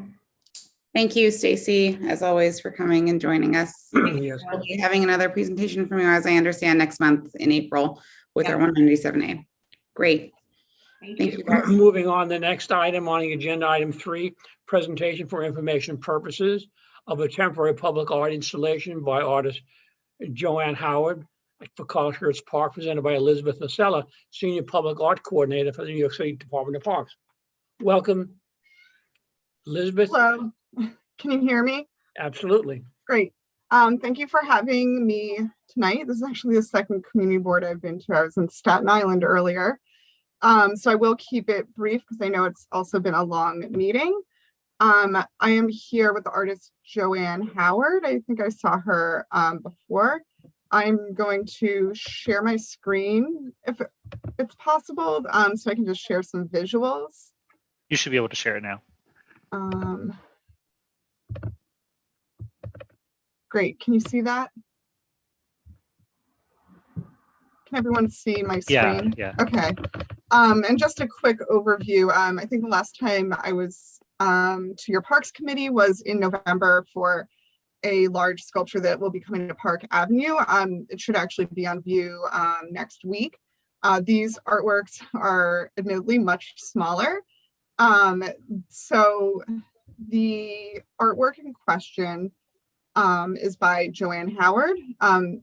Thank you, Stacy, as always, for coming and joining us. Yes. We'll be having another presentation from you, as I understand, next month in April with our 197A. Great. Thank you, guys. Moving on, the next item on the agenda, item 3, presentation for information purposes of a temporary public art installation by artist Joanne Howard for Carl Schurz Park, presented by Elizabeth Nacella, Senior Public Art Coordinator for the New York City Department of Parks. Welcome, Elizabeth. Hello, can you hear me? Absolutely. Great. Thank you for having me tonight. This is actually the second community board I've been to. I was in Staten Island earlier. So I will keep it brief because I know it's also been a long meeting. I am here with the artist Joanne Howard. I think I saw her before. I'm going to share my screen if it's possible, so I can just share some visuals. You should be able to share it now. Great. Can you see that? Can everyone see my screen? Yeah. Okay. And just a quick overview. I think the last time I was to your Parks Committee was in November for a large sculpture that will be coming to Park Avenue. It should actually be on view next week. These artworks are admittedly much smaller, So the artwork in question is by Joanne Howard.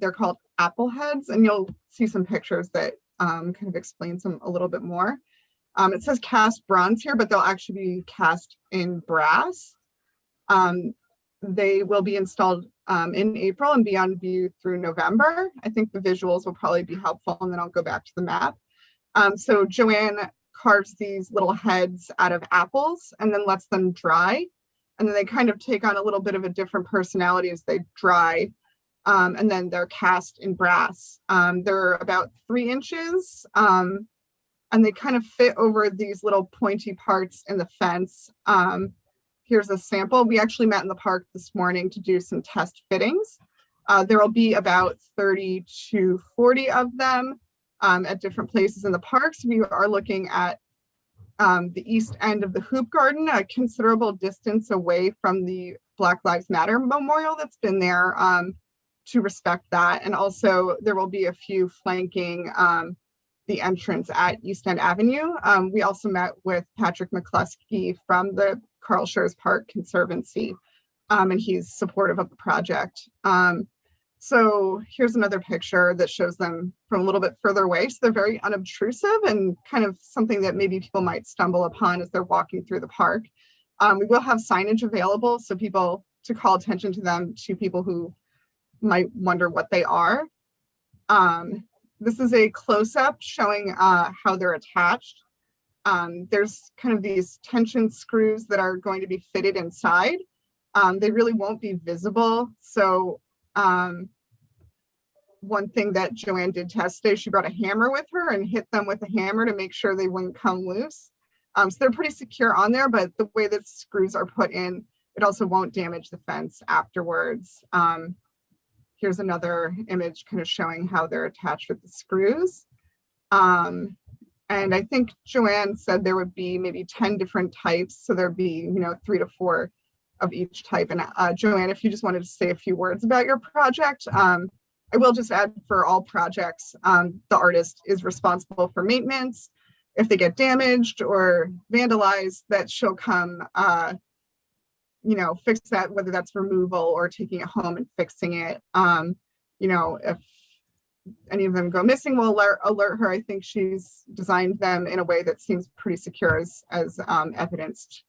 They're called apple heads, and you'll see some pictures that kind of explains them a little bit more. It says cast bronze here, but they'll actually be cast in brass. They will be installed in April and be on view through November. I think the visuals will probably be helpful, and then I'll go back to the map. So Joanne carves these little heads out of apples and then lets them dry. And then they kind of take on a little bit of a different personality as they dry. And then they're cast in brass. They're about 3 inches. And they kind of fit over these little pointy parts in the fence. Here's a sample. We actually met in the park this morning to do some test fittings. There will be about 30 to 40 of them at different places in the parks. We are looking at the east end of the Hoop Garden, a considerable distance away from the Black Lives Matter memorial that's been there to respect that. And also there will be a few flanking the entrance at East End Avenue. We also met with Patrick McCluskey from the Carl Schurz Park Conservancy, and he's supportive of the project. So here's another picture that shows them from a little bit further away. So they're very unobtrusive and kind of something that maybe people might stumble upon as they're walking through the park. We will have signage available, so people to call attention to them, to people who might wonder what they are. This is a close-up showing how they're attached. There's kind of these tension screws that are going to be fitted inside. They really won't be visible. So one thing that Joanne did test today, she brought a hammer with her and hit them with a hammer to make sure they wouldn't come loose. So they're pretty secure on there, but the way that screws are put in, it also won't damage the fence afterwards. Here's another image kind of showing how they're attached with the screws. And I think Joanne said there would be maybe 10 different types. So there'd be, 3 to 4 of each type. And Joanne, if you just wanted to say a few words about your project, I will just add for all projects, the artist is responsible for maintenance. If they get damaged or vandalized, that she'll come, fix that, whether that's removal or taking it home and fixing it. If any of them go missing, we'll alert her. I think she's designed them in a way that seems pretty secure as evidenced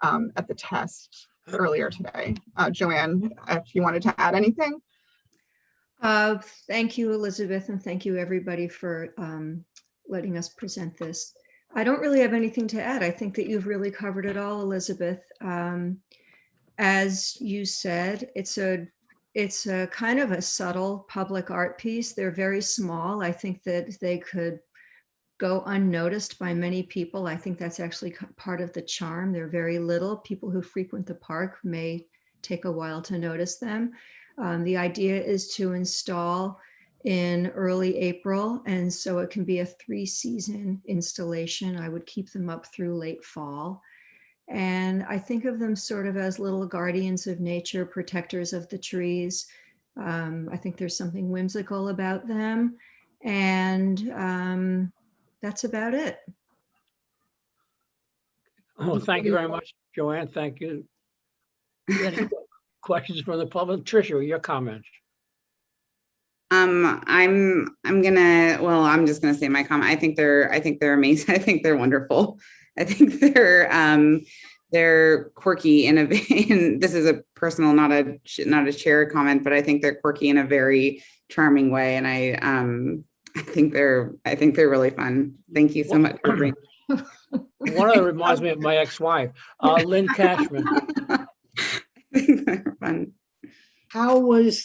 at the test earlier today. Joanne, if you wanted to add anything. Thank you, Elizabeth, and thank you everybody for letting us present this. I don't really have anything to add. I think that you've really covered it all, Elizabeth. As you said, it's a kind of a subtle public art piece. They're very small. I think that they could go unnoticed by many people. I think that's actually part of the charm. They're very little. People who frequent the park may take a while to notice them. The idea is to install in early April, and so it can be a 3-season installation. I would keep them up through late fall. And I think of them sort of as little guardians of nature, protectors of the trees. I think there's something whimsical about them. And that's about it. Oh, thank you very much, Joanne. Thank you. Any questions from the public? Tricia, your comments. I'm just gonna say my comment. I think they're amazing. I think they're wonderful. I think they're quirky in this is a personal, not a shared comment, but I think they're quirky in a very charming way. And I think they're really fun. Thank you so much for bringing. One of them reminds me of my ex-wife, Lynn Cashman. I think they're fun. How was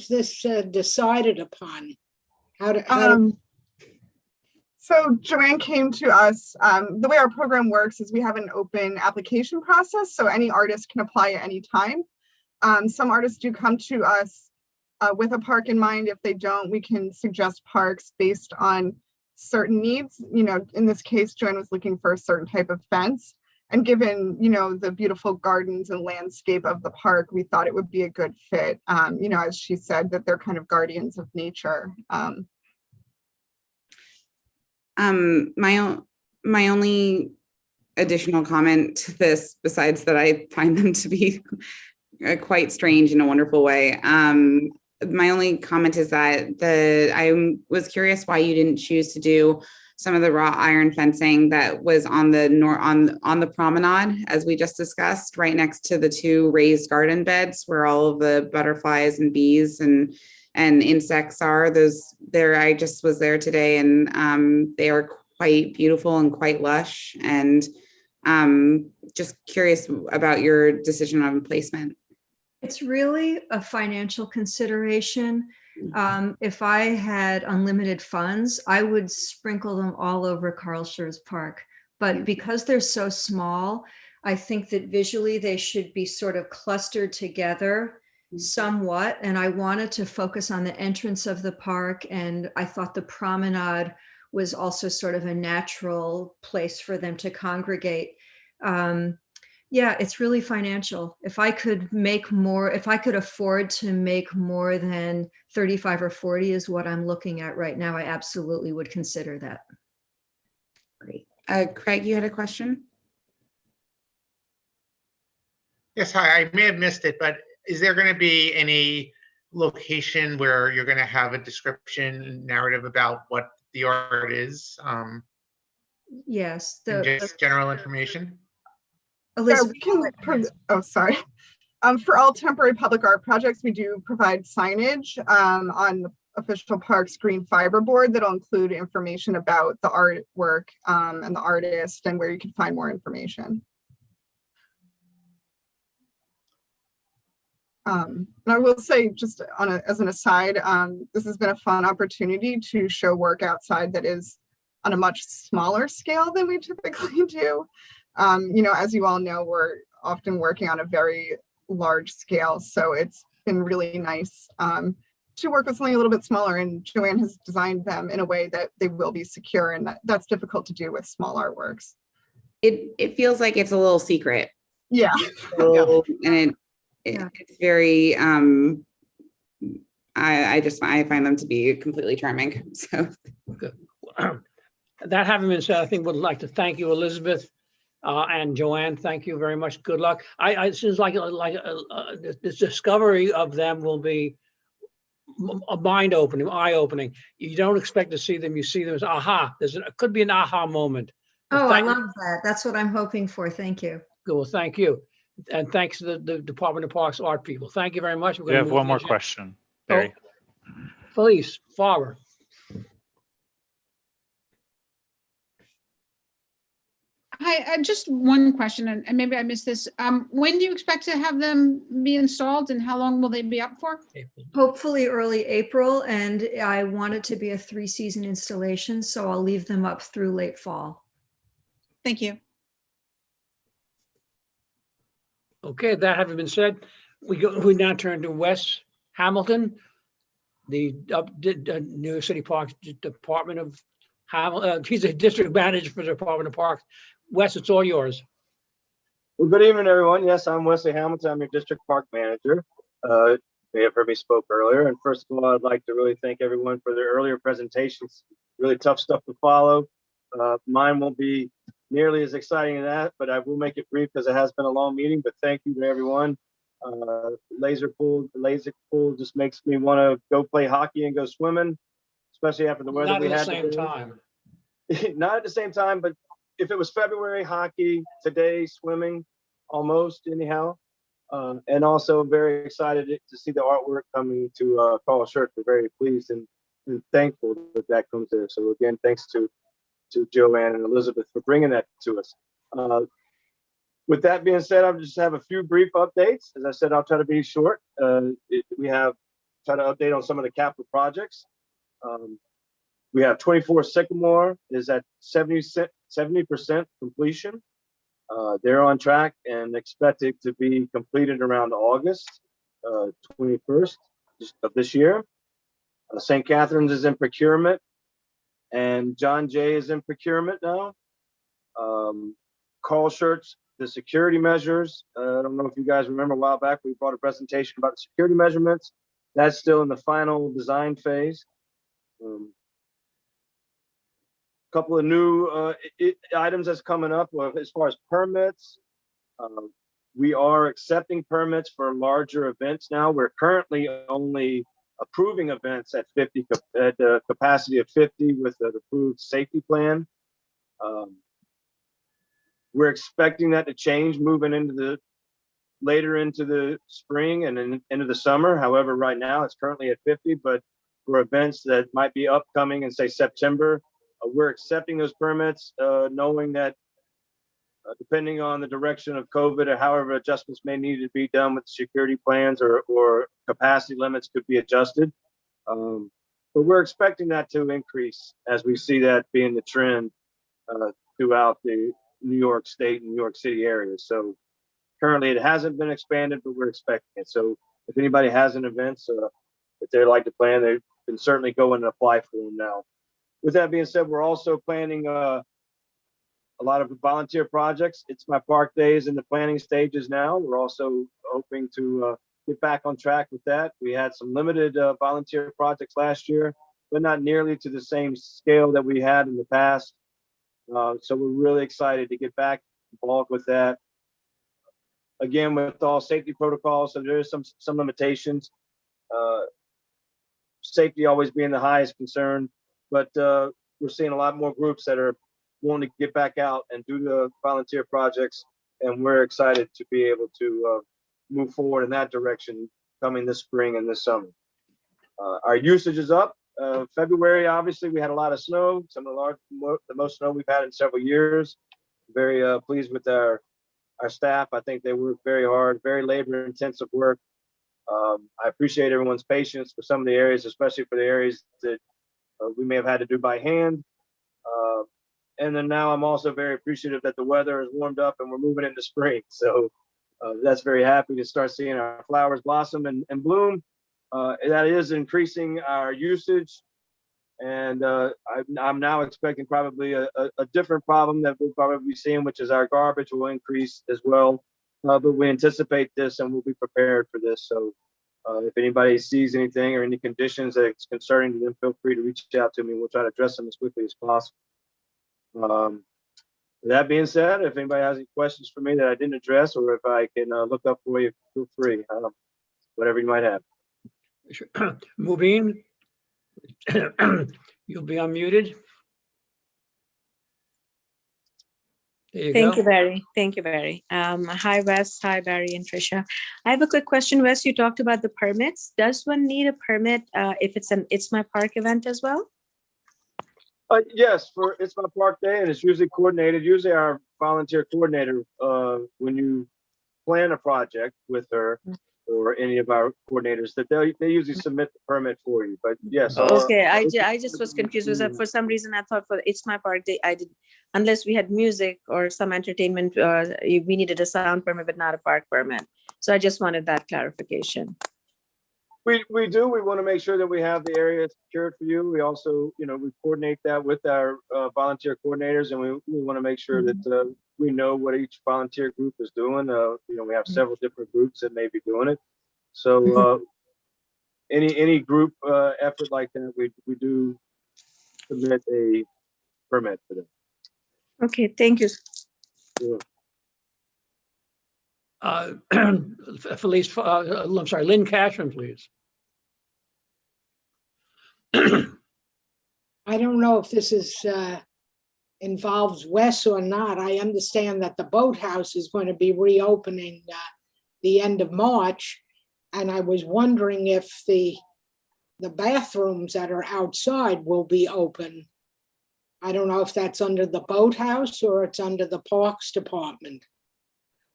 this decided upon? So Joanne came to us. The way our program works is we have an open application process, so any artist can apply at any time. Some artists do come to us with a park in mind. If they don't, we can suggest parks based on certain needs. In this case, Joanne was looking for a certain type of fence. And given, the beautiful gardens and landscape of the park, we thought it would be a good fit. As she said, that they're kind of guardians of nature. My only additional comment to this besides that I find them to be quite strange in a wonderful way. My only comment is that I was curious why you didn't choose to do some of the wrought iron fencing that was on the on the promenade, as we just discussed, right next to the two raised garden beds where all of the butterflies and bees and insects are. I just was there today, and they are quite beautiful and quite lush. And just curious about your decision on placement. It's really a financial consideration. If I had unlimited funds, I would sprinkle them all over Carl Schurz Park. But because they're so small, I think that visually they should be sort of clustered together somewhat. And I wanted to focus on the entrance of the park. And I thought the promenade was also sort of a natural place for them to congregate. Yeah, it's really financial. If I could make more, if I could afford to make more than 35 or 40 is what I'm looking at right now, I absolutely would consider that. Great. Craig, you had a question? Yes, hi. I may have missed it, but is there going to be any location where you're going to have a description narrative about what the art is? Yes. And just general information? Yeah, we can, oh, sorry. For all temporary public art projects, we do provide signage on the official park's green fiber board that'll include information about the artwork and the artist and where you can find more information. And I will say, just as an aside, this has been a fun opportunity to show work outside that is on a much smaller scale than we typically do. You know, as you all know, we're often working on a very large scale, so it's been really nice to work with something a little bit smaller, and Joanne has designed them in a way that they will be secure, and that's difficult to do with small artworks. It feels like it's a little secret. Yeah. So, and it's very I find them to be completely charming. So that having been said, I think would like to thank you, Elizabeth. And Joanne, thank you very much. Good luck. It seems like this discovery of them will be a mind opening, eye opening. You don't expect to see them. You see them as aha. It could be an aha moment. Oh, I love that. That's what I'm hoping for. Thank you. Good. Well, thank you. And thanks to the Department of Parks art people. Thank you very much. We have one more question, Barry. Please, Farber. Hi, just one question, and maybe I missed this. When do you expect to have them be installed, and how long will they be up for? Hopefully early April, and I want it to be a 3-season installation, so I'll leave them up through late fall. Thank you. Okay, that having been said, we now turn to Wes Hamilton, the New York City Parks Department of Hamilton. He's a district manager for the Department of Parks. Wes, it's all yours. Well, good evening, everyone. Yes, I'm Wesley Hamilton. I'm your district park manager. You may have heard me spoke earlier. And first of all, I'd like to really thank everyone for their earlier presentations. Really tough stuff to follow. Mine won't be nearly as exciting as that, but I will make it brief because it has been a long meeting. But thank you to everyone. Laser pool just makes me want to go play hockey and go swimming, especially after the weather we had. Not at the same time. Not at the same time, but if it was February, hockey, today, swimming, almost anyhow. And also very excited to see the artwork coming to Carl Schurz. We're very pleased and thankful that comes there. So again, thanks to Joanne and Elizabeth for bringing that to us. With that being said, I'll just have a few brief updates. As I said, I'll try to be short. We have try to update on some of the capital projects. We have 24 Sycamore is at 70% completion. They're on track and expected to be completed around August 21st of this year. St. Catherine's is in procurement, and John Jay is in procurement now. Carl Schurz, the security measures. I don't know if you guys remember a while back, we brought a presentation about the security measurements. That's still in the final design phase. couple of new items that's coming up as far as permits. We are accepting permits for larger events now. We're currently only approving events at 50 at the capacity of 50 with an approved safety plan. We're expecting that to change moving into later into the spring and then into the summer. However, right now it's currently at 50, but for events that might be upcoming in say September, we're accepting those permits, knowing that depending on the direction of COVID or however adjustments may need to be done with security plans or capacity limits could be adjusted. But we're expecting that to increase as we see that being the trend throughout the New York State and New York City area. So currently it hasn't been expanded, but we're expecting it. So if anybody has an event that they'd like to plan, they can certainly go in and apply for them now. With that being said, we're also planning a lot of volunteer projects. It's My Park Days in the planning stages now. We're also hoping to get back on track with that. We had some limited volunteer projects last year, but not nearly to the same scale that we had in the past. So we're really excited to get back involved with that. Again, with all safety protocols, so there is some limitations. Safety always being the highest concern, but we're seeing a lot more groups that are wanting to get back out and do the volunteer projects, and we're excited to be able to move forward in that direction coming this spring and this summer. Our usage is up. February, obviously, we had a lot of snow, the most snow we've had in several years. Very pleased with our staff. I think they work very hard, very labor-intensive work. I appreciate everyone's patience for some of the areas, especially for the areas that we may have had to do by hand. And then now I'm also very appreciative that the weather has warmed up and we're moving into spring. So that's very happy to start seeing our flowers blossom and bloom. That is increasing our usage. And I'm now expecting probably a different problem that we'll probably be seeing, which is our garbage will increase as well. But we anticipate this and we'll be prepared for this. So if anybody sees anything or any conditions that's concerning them, feel free to reach out to me. We'll try to address them as quickly as possible. That being said, if anybody has any questions for me that I didn't address, or if I can look up for you, feel free, whatever you might have. Mubin, you'll be unmuted. There you Thank go. you, Barry. Thank you, Barry. Hi, Wes. Hi, Barry and Tricia. I have a quick question, Wes. You talked about the permits. Does one need a permit if it's an It's My Park event as well? Yes, for It's My Park Day, and it's usually coordinated. Usually our volunteer coordinator, when you plan a project with her or any of our coordinators, that they usually submit the permit for you. But yes. Okay, I just was confused. Was that for some reason I thought for It's My Park Day, I did, unless we had music or some entertainment, we needed a sound permit, but not a park permit. So I just wanted that clarification. We do. We want to make sure that we have the area secured for you. We also, we coordinate that with our volunteer coordinators, and we want to make sure that we know what each volunteer group is doing. We have several different groups that may be doing it. So any group effort like that, we do submit a permit for them. Okay, thank you. Sure. Felice, I'm sorry, Lynn Cashman, please. I don't know if this is involves Wes or not. I understand that the boathouse is going to be reopening the end of March, and I was wondering if the bathrooms that are outside will be open. I don't know if that's under the boathouse or it's under the Parks Department.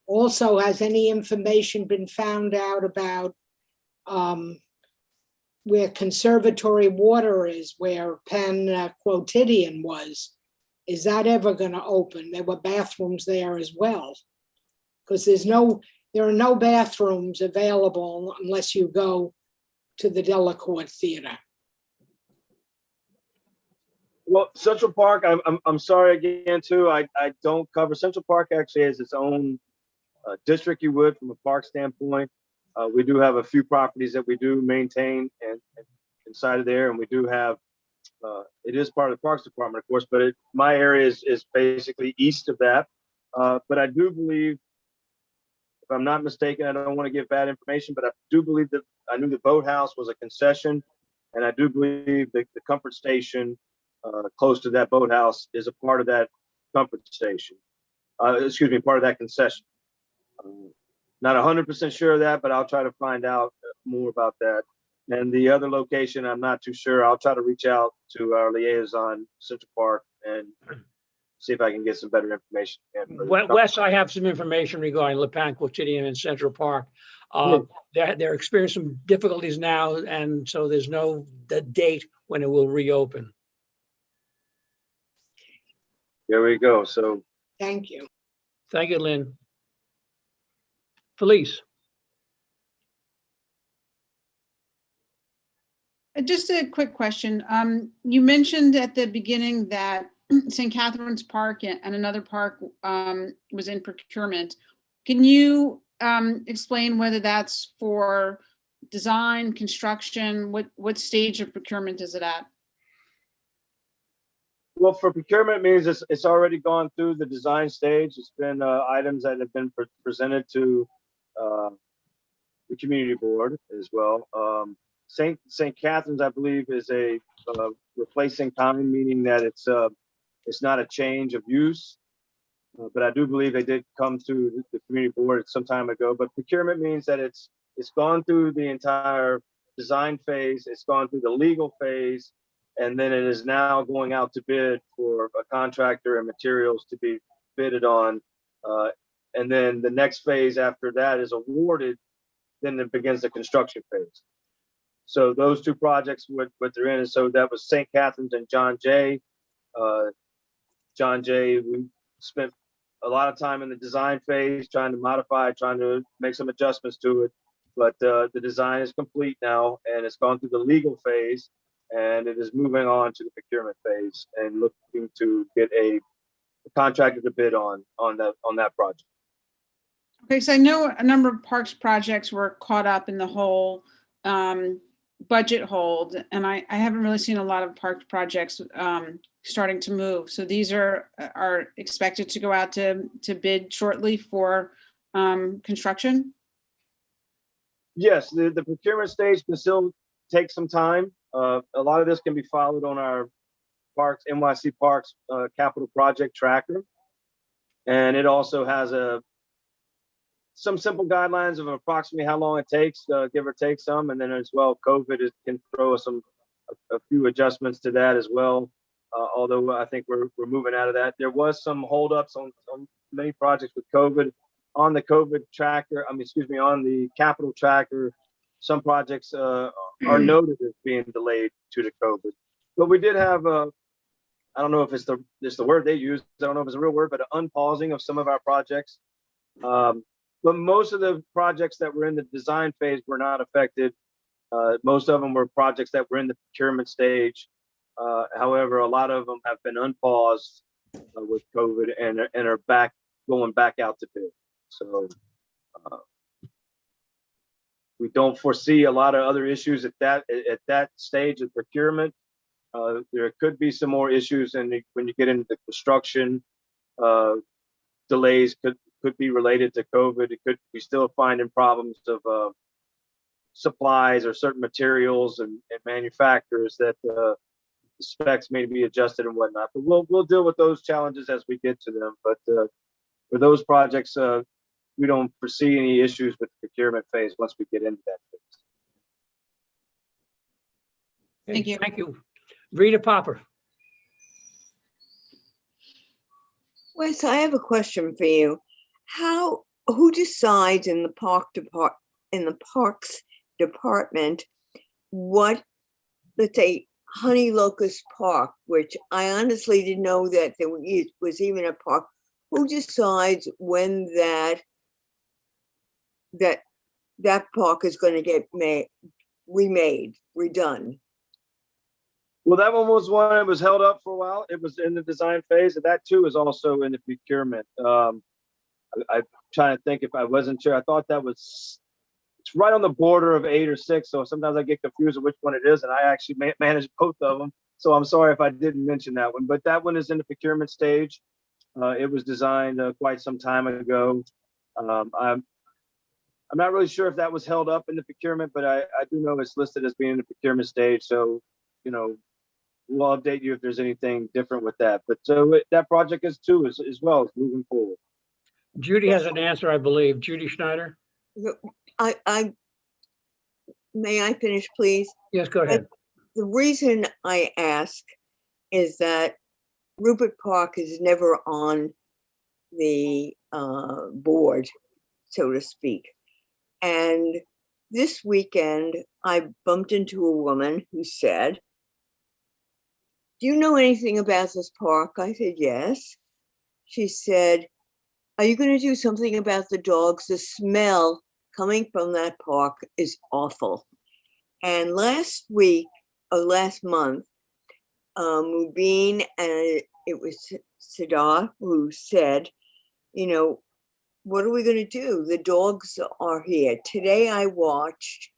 Also, has any information been found out about where Conservatory Water is, where Penn Quotidian was? Is that ever going to open? There were bathrooms there as well, because there are no bathrooms available unless you go to the Delacorte Theater. Well, Central Park, I'm sorry again too. I don't cover Central Park. Actually has its own district, you would, from a park standpoint. We do have a few properties that we do maintain and inside of there, and we do have It is part of the Parks Department, of course, but my area is basically east of that. But I do believe, if I'm not mistaken, I don't want to give bad information, but I do believe that I knew the boathouse was a concession, and I do believe that the comfort station close to that boathouse is a part of that comfort station. Excuse me, part of that concession. Not 100% sure of that, but I'll try to find out more about that. And the other location, I'm not too sure. I'll try to reach out to our liaison, Central Park, and see if I can get some better information. Wes, I have some information regarding Lipan, Quotidian, and Central Park. They're experiencing some difficulties now, and so there's no date when it will reopen. There we go. So Thank you. Thank you, Lynn. Felice. Just a quick question. You mentioned at the beginning that St. Catherine's Park and another park was in procurement. Can you explain whether that's for design, construction? What stage of procurement is it at? Well, for procurement means it's already gone through the design stage. It's been items that have been presented to the community board as well. St. Catherine's, I believe, is a replacing kind, meaning that it's not a change of use. But I do believe they did come to the community board some time ago. But procurement means that it's gone through the entire design phase. It's gone through the legal phase. And then it is now going out to bid for a contractor and materials to be bidded on. And then the next phase after that is awarded, then it begins the construction phase. So those two projects, what they're in, and so that was St. Catherine's and John Jay. John Jay, we spent a lot of time in the design phase, trying to modify, trying to make some adjustments to it. But the design is complete now, and it's gone through the legal phase. And it is moving on to the procurement phase and looking to get a contractor to bid on that project. Okay, so I know a number of parks projects were caught up in the whole budget hold, and I haven't really seen a lot of parks projects starting to move. So these are expected to go out to bid shortly for construction? Yes, the procurement stage can still take some time. A lot of this can be followed on our Parks, NYC Parks capital project tracker. And it also has some simple guidelines of approximately how long it takes, give or take some. And then as well, COVID can throw us a few adjustments to that as well. Although I think we're moving out of that. There was some holdups on many projects with COVID. On the COVID tracker, on the capital tracker, some projects are noted as being delayed due to COVID. But we did have I don't know if it's the word they use. I don't know if it's a real word, but an unpausing of some of our projects. But most of the projects that were in the design phase were not affected. Most of them were projects that were in the procurement stage. However, a lot of them have been unpaused with COVID and are going back out to bid. So we don't foresee a lot of other issues at that stage of procurement. There could be some more issues, and when you get into the construction, delays could be related to COVID. It could be still finding problems of supplies or certain materials and manufacturers that the specs may be adjusted and whatnot. But we'll deal with those challenges as we get to them. But for those projects, we don't foresee any issues with the procurement phase once we get into that phase. Thank you. Thank you. Rita Popper. Wes, I have a question for you. Who decides in the parks department what, let's say, Honey Locust Park, which I honestly didn't know that there was even a park. Who decides when that park is going to get redone? Well, that one was one that was held up for a while. It was in the design phase, and that too is also in the procurement. I'm trying to think if I wasn't sure. I thought that it's right on the border of 8 or 6. So sometimes I get confused with which one it is, and I actually manage both of them. So I'm sorry if I didn't mention that one, but that one is in the procurement stage. It was designed quite some time ago. I'm not really sure if that was held up in the procurement, but I do know it's listed as being in the procurement stage. So, you know, we'll update you if there's anything different with that. But so that project is too, as well as moving forward. Judy has an answer, I believe. Judy Schneider? May I finish, please? Yes, go ahead. The reason I ask is that Rupert Park is never on the board, so to speak. And this weekend, I bumped into a woman who said, "Do you know anything about this park?" I said, "Yes." She said, "Are you going to do something about the dogs? The smell coming from that park is awful." And last week, or last month, Mubin and it was Sadar who said, you know, what are we going to do? The dogs are here. Today I watched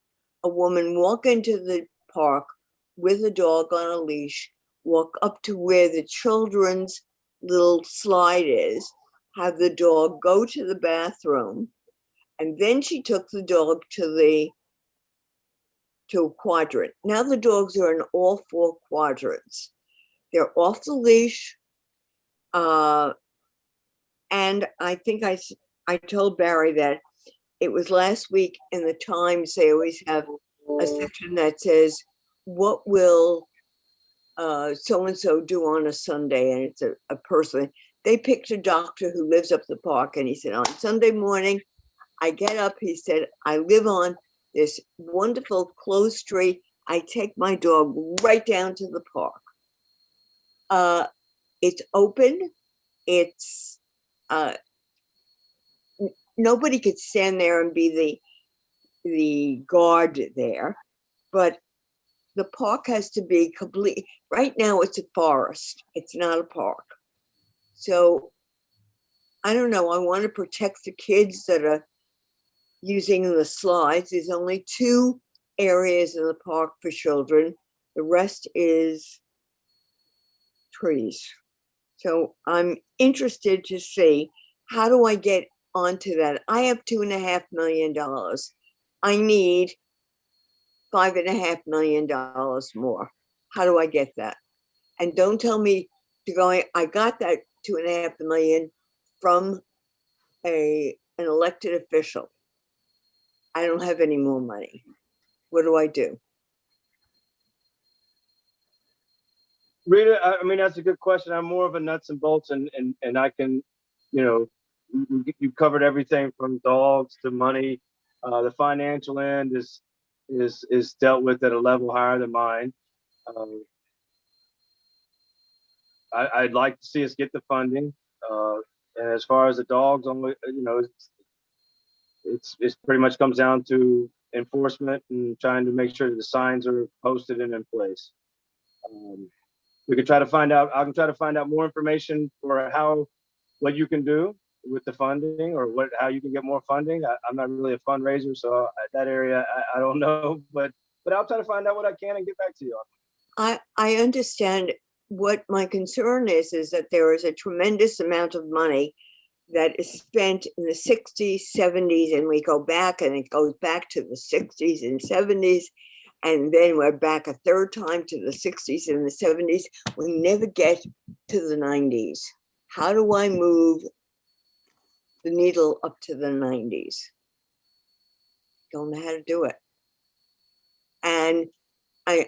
a woman walk into the park with a dog on a leash, walk up to where the children's little slide is, have the dog go to the bathroom, and then she took the dog to a quadrant. Now the dogs are in all 4 quadrants. They're off the leash. And I think I told Barry that it was last week in the Times, they always have a section that says, what will so-and-so do on a Sunday? And it's a person. They picked a doctor who lives up the park, and he said, on Sunday morning, I get up, he said, I live on this wonderful closed street. I take my dog right down to the park. It's open. It's nobody could stand there and be the guard there, but the park has to be complete. Right now, it's a forest. It's not a park. So I don't know. I want to protect the kids that are using the slides. There's only 2 areas in the park for children. The rest is trees. So I'm interested to see, how do I get onto that? I have $2.5 million. I need $5.5 million more. How do I get that? And don't tell me to go, I got that $2.5 million from an elected official. I don't have any more money. What do I do? Rita, I mean, that's a good question. I'm more of a nuts and bolts, and I can, you know, you covered everything from dogs to money. The financial end is dealt with at a level higher than mine. I'd like to see us get the funding. And as far as the dogs, only, you know, it's pretty much comes down to enforcement and trying to make sure that the signs are posted and in place. We could try to find out. I can try to find out more information for what you can do with the funding, or how you can get more funding. I'm not really a fundraiser, so that area I don't know, but I'll try to find out what I can and get back to you on. I understand. What my concern is that there is a tremendous amount of money that is spent in the 60s, 70s, and we go back and it goes back to the 60s and 70s. And then we're back a third time to the 60s and the 70s. We never get to the 90s. How do I move the needle up to the 90s? Don't know how to do it. And I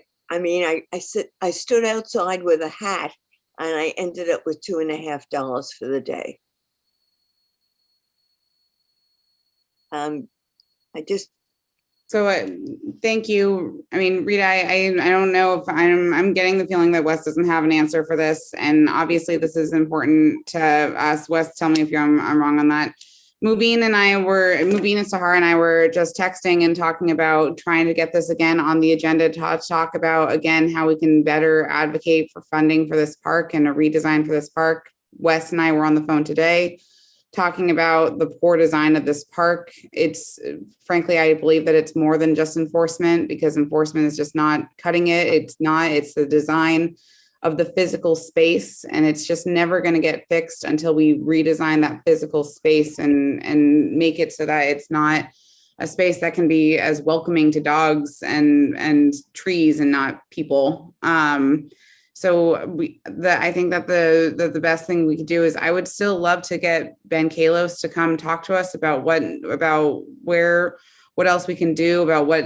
stood outside with a hat, and I ended up with $2.50 for the day. So thank you. I mean, Rita, I don't know if I'm getting the feeling that Wes doesn't have an answer for this. And obviously this is important to us. Wes, tell me if I'm wrong on that. Mubin and Sahar and I were just texting and talking about trying to get this again on the agenda to talk about, again, how we can better advocate for funding for this park and a redesign for this park. Wes and I were on the phone today. talking about the poor design of this park. It's frankly, I believe that it's more than just enforcement, because enforcement is just not cutting it. It's the design of the physical space, and it's just never going to get fixed until we redesign that physical space and make it so that it's not a space that can be as welcoming to dogs and trees and not people. So I think that the best thing we could do is, I would still love to get Ben Kalos to come talk to us about what else we can do, about what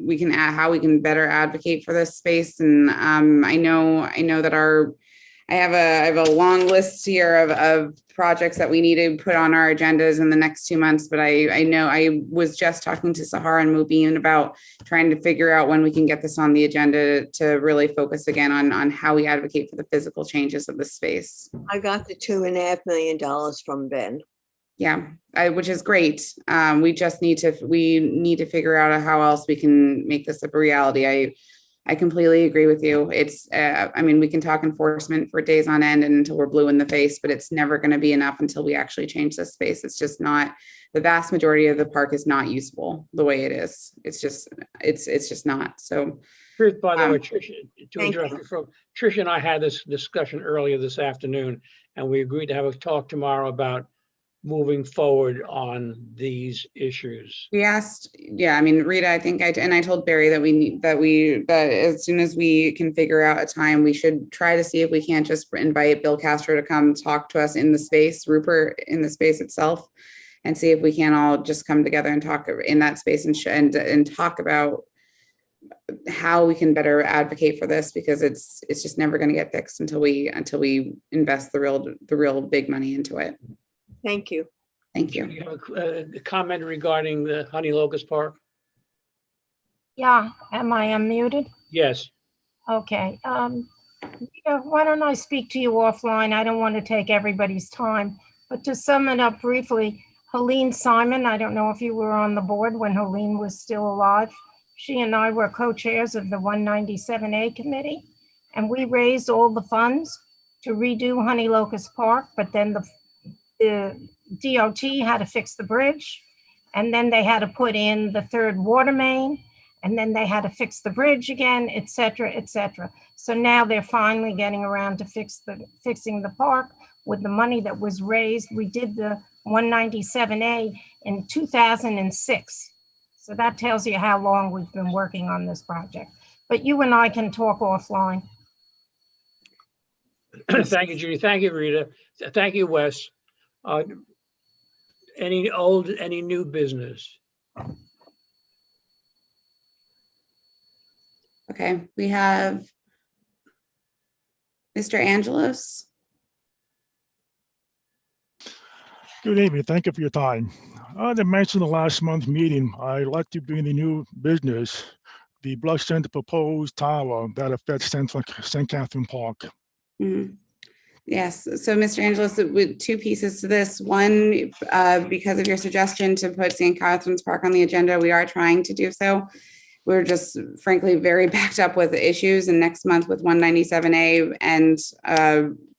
we can add, how we can better advocate for this space. And I know that I have a long list here of projects that we need to put on our agendas in the next 2 months. But I know I was just talking to Sahara and Mubin about trying to figure out when we can get this on the agenda to really focus again on how we advocate for the physical changes of the space. I got the $2.5 million from Ben. Yeah, which is great. We need to figure out how else we can make this a reality. I completely agree with you. It's, we can talk enforcement for days on end and until we're blue in the face, but it's never going to be enough until we actually change this space. It's just not, the vast majority of the park is not usable the way it is. It's just not. So, Truth, by the way, Tricia, to interrupt you, Tricia and I had this discussion earlier this afternoon, and we agreed to have a talk tomorrow about moving forward on these issues. we asked, Rita, I told Barry that as soon as we can figure out a time, we should try to see if we can't just invite Bill Castro to come talk to us in the space, Rupert in the space itself, and see if we can all just come together and talk in that space and talk about how we can better advocate for this, because it's just never going to get fixed until we invest the real big money into it. Thank you. Thank you. Do you have a comment regarding the Honey Locust Park? Yeah, am I unmuted? Yes. Okay. Why don't I speak to you offline? I don't want to take everybody's time, but to sum it up briefly, Helene Simon, I don't know if you were on the board when Helene was still alive. She and I were co-chairs of the 197A committee, and we raised all the funds to redo Honey Locust Park, but then the DOT had to fix the bridge, and then they had to put in the third water main, and then they had to fix the bridge again, et cetera, et cetera. So now they're finally getting around to fixing the park with the money that was raised. We did the 197A in 2006. So that tells you how long we've been working on this project. But you and I can talk offline. Thank you, Judy. Thank you, Rita. Thank you, Wes. Any new business? Okay, we have Mr. Angelos. Good evening. Thank you for your time. As I mentioned in the last month's meeting, I'd like to bring the new business, the Blood Center proposed tower that affects St. Catherine Park. Mm-hmm. Yes. So, Mr. Angelos, with two pieces to this. One, because of your suggestion to put St. Catherine's Park on the agenda, we are trying to do so. We're just frankly very backed up with issues, and next month with 197A, and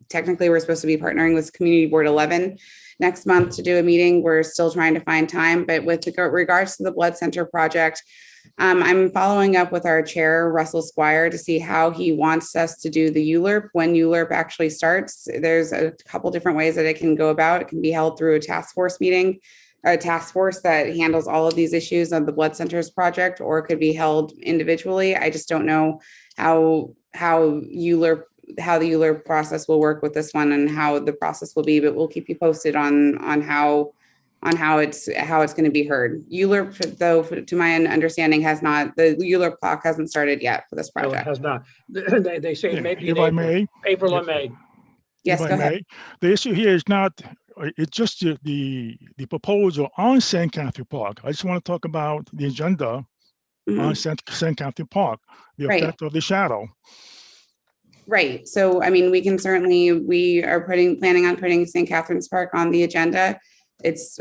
technically we're supposed to be partnering with Community Board 11 next month to do a meeting. We're still trying to find time, but with regards to the Blood Center project, I'm following up with our chair, Russell Squire, to see how he wants us to do the ULURP when ULURP actually starts. There's a couple different ways that it can go about. It can be held through a task force meeting, a task force that handles all of these issues of the Blood Centers project, or it could be held individually. I just don't know how the ULURP process will work with this one and how the process will be, but we'll keep you posted on how it's going to be heard. ULURP, though, to my understanding, the ULURP clock hasn't started yet for this project. No, it has not. They say maybe if I may, April or May. Yes, if go I may. ahead. The issue here is not, it's just the proposal on St. Catherine Park. I just want to talk about the agenda on St. Catherine Park, the effect of the shadow. Right. So, I mean, we are planning on putting St. Catherine's Park on the agenda. It's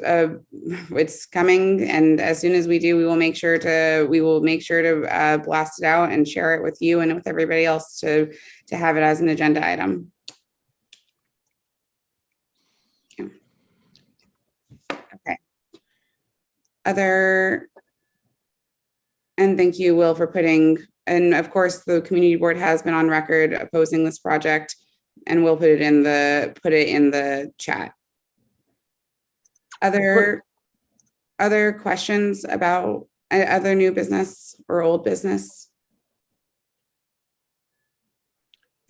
coming, and as soon as we do, we will make sure to blast it out and share it with you and with everybody else to have it as an agenda item. Other, and thank you, Will, for putting, and of course, the community board has been on record opposing this project, and we'll put it in the chat. Other questions about other new business or old business?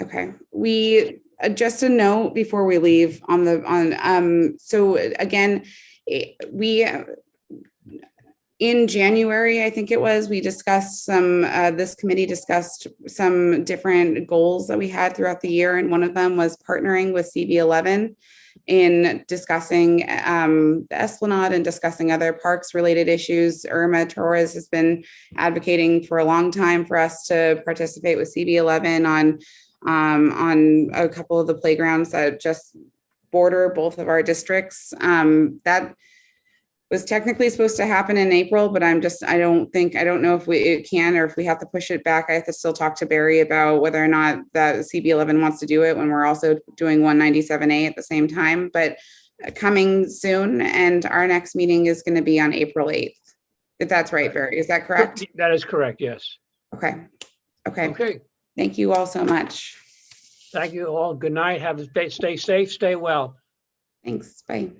Okay, just a note before we leave so again, in January, I think it was, we discussed this committee discussed some different goals that we had throughout the year. And one of them was partnering with CB8M in discussing the Esplanade and discussing other parks related issues. Irma Torres has been advocating for a long time for us to participate with CB8M on a couple of the playgrounds that just border both of our districts. That was technically supposed to happen in April, but I don't know if it can, or if we have to push it back. I have to still talk to Barry about whether or not that CB8M wants to do it when we're also doing 197A at the same time, but coming soon. And our next meeting is going to be on April 8th. If that's right, Barry, is that correct? That is correct, yes. Okay. Okay. Thank you all so much. Thank you all. Good night. Stay safe, stay well. Thanks. Bye.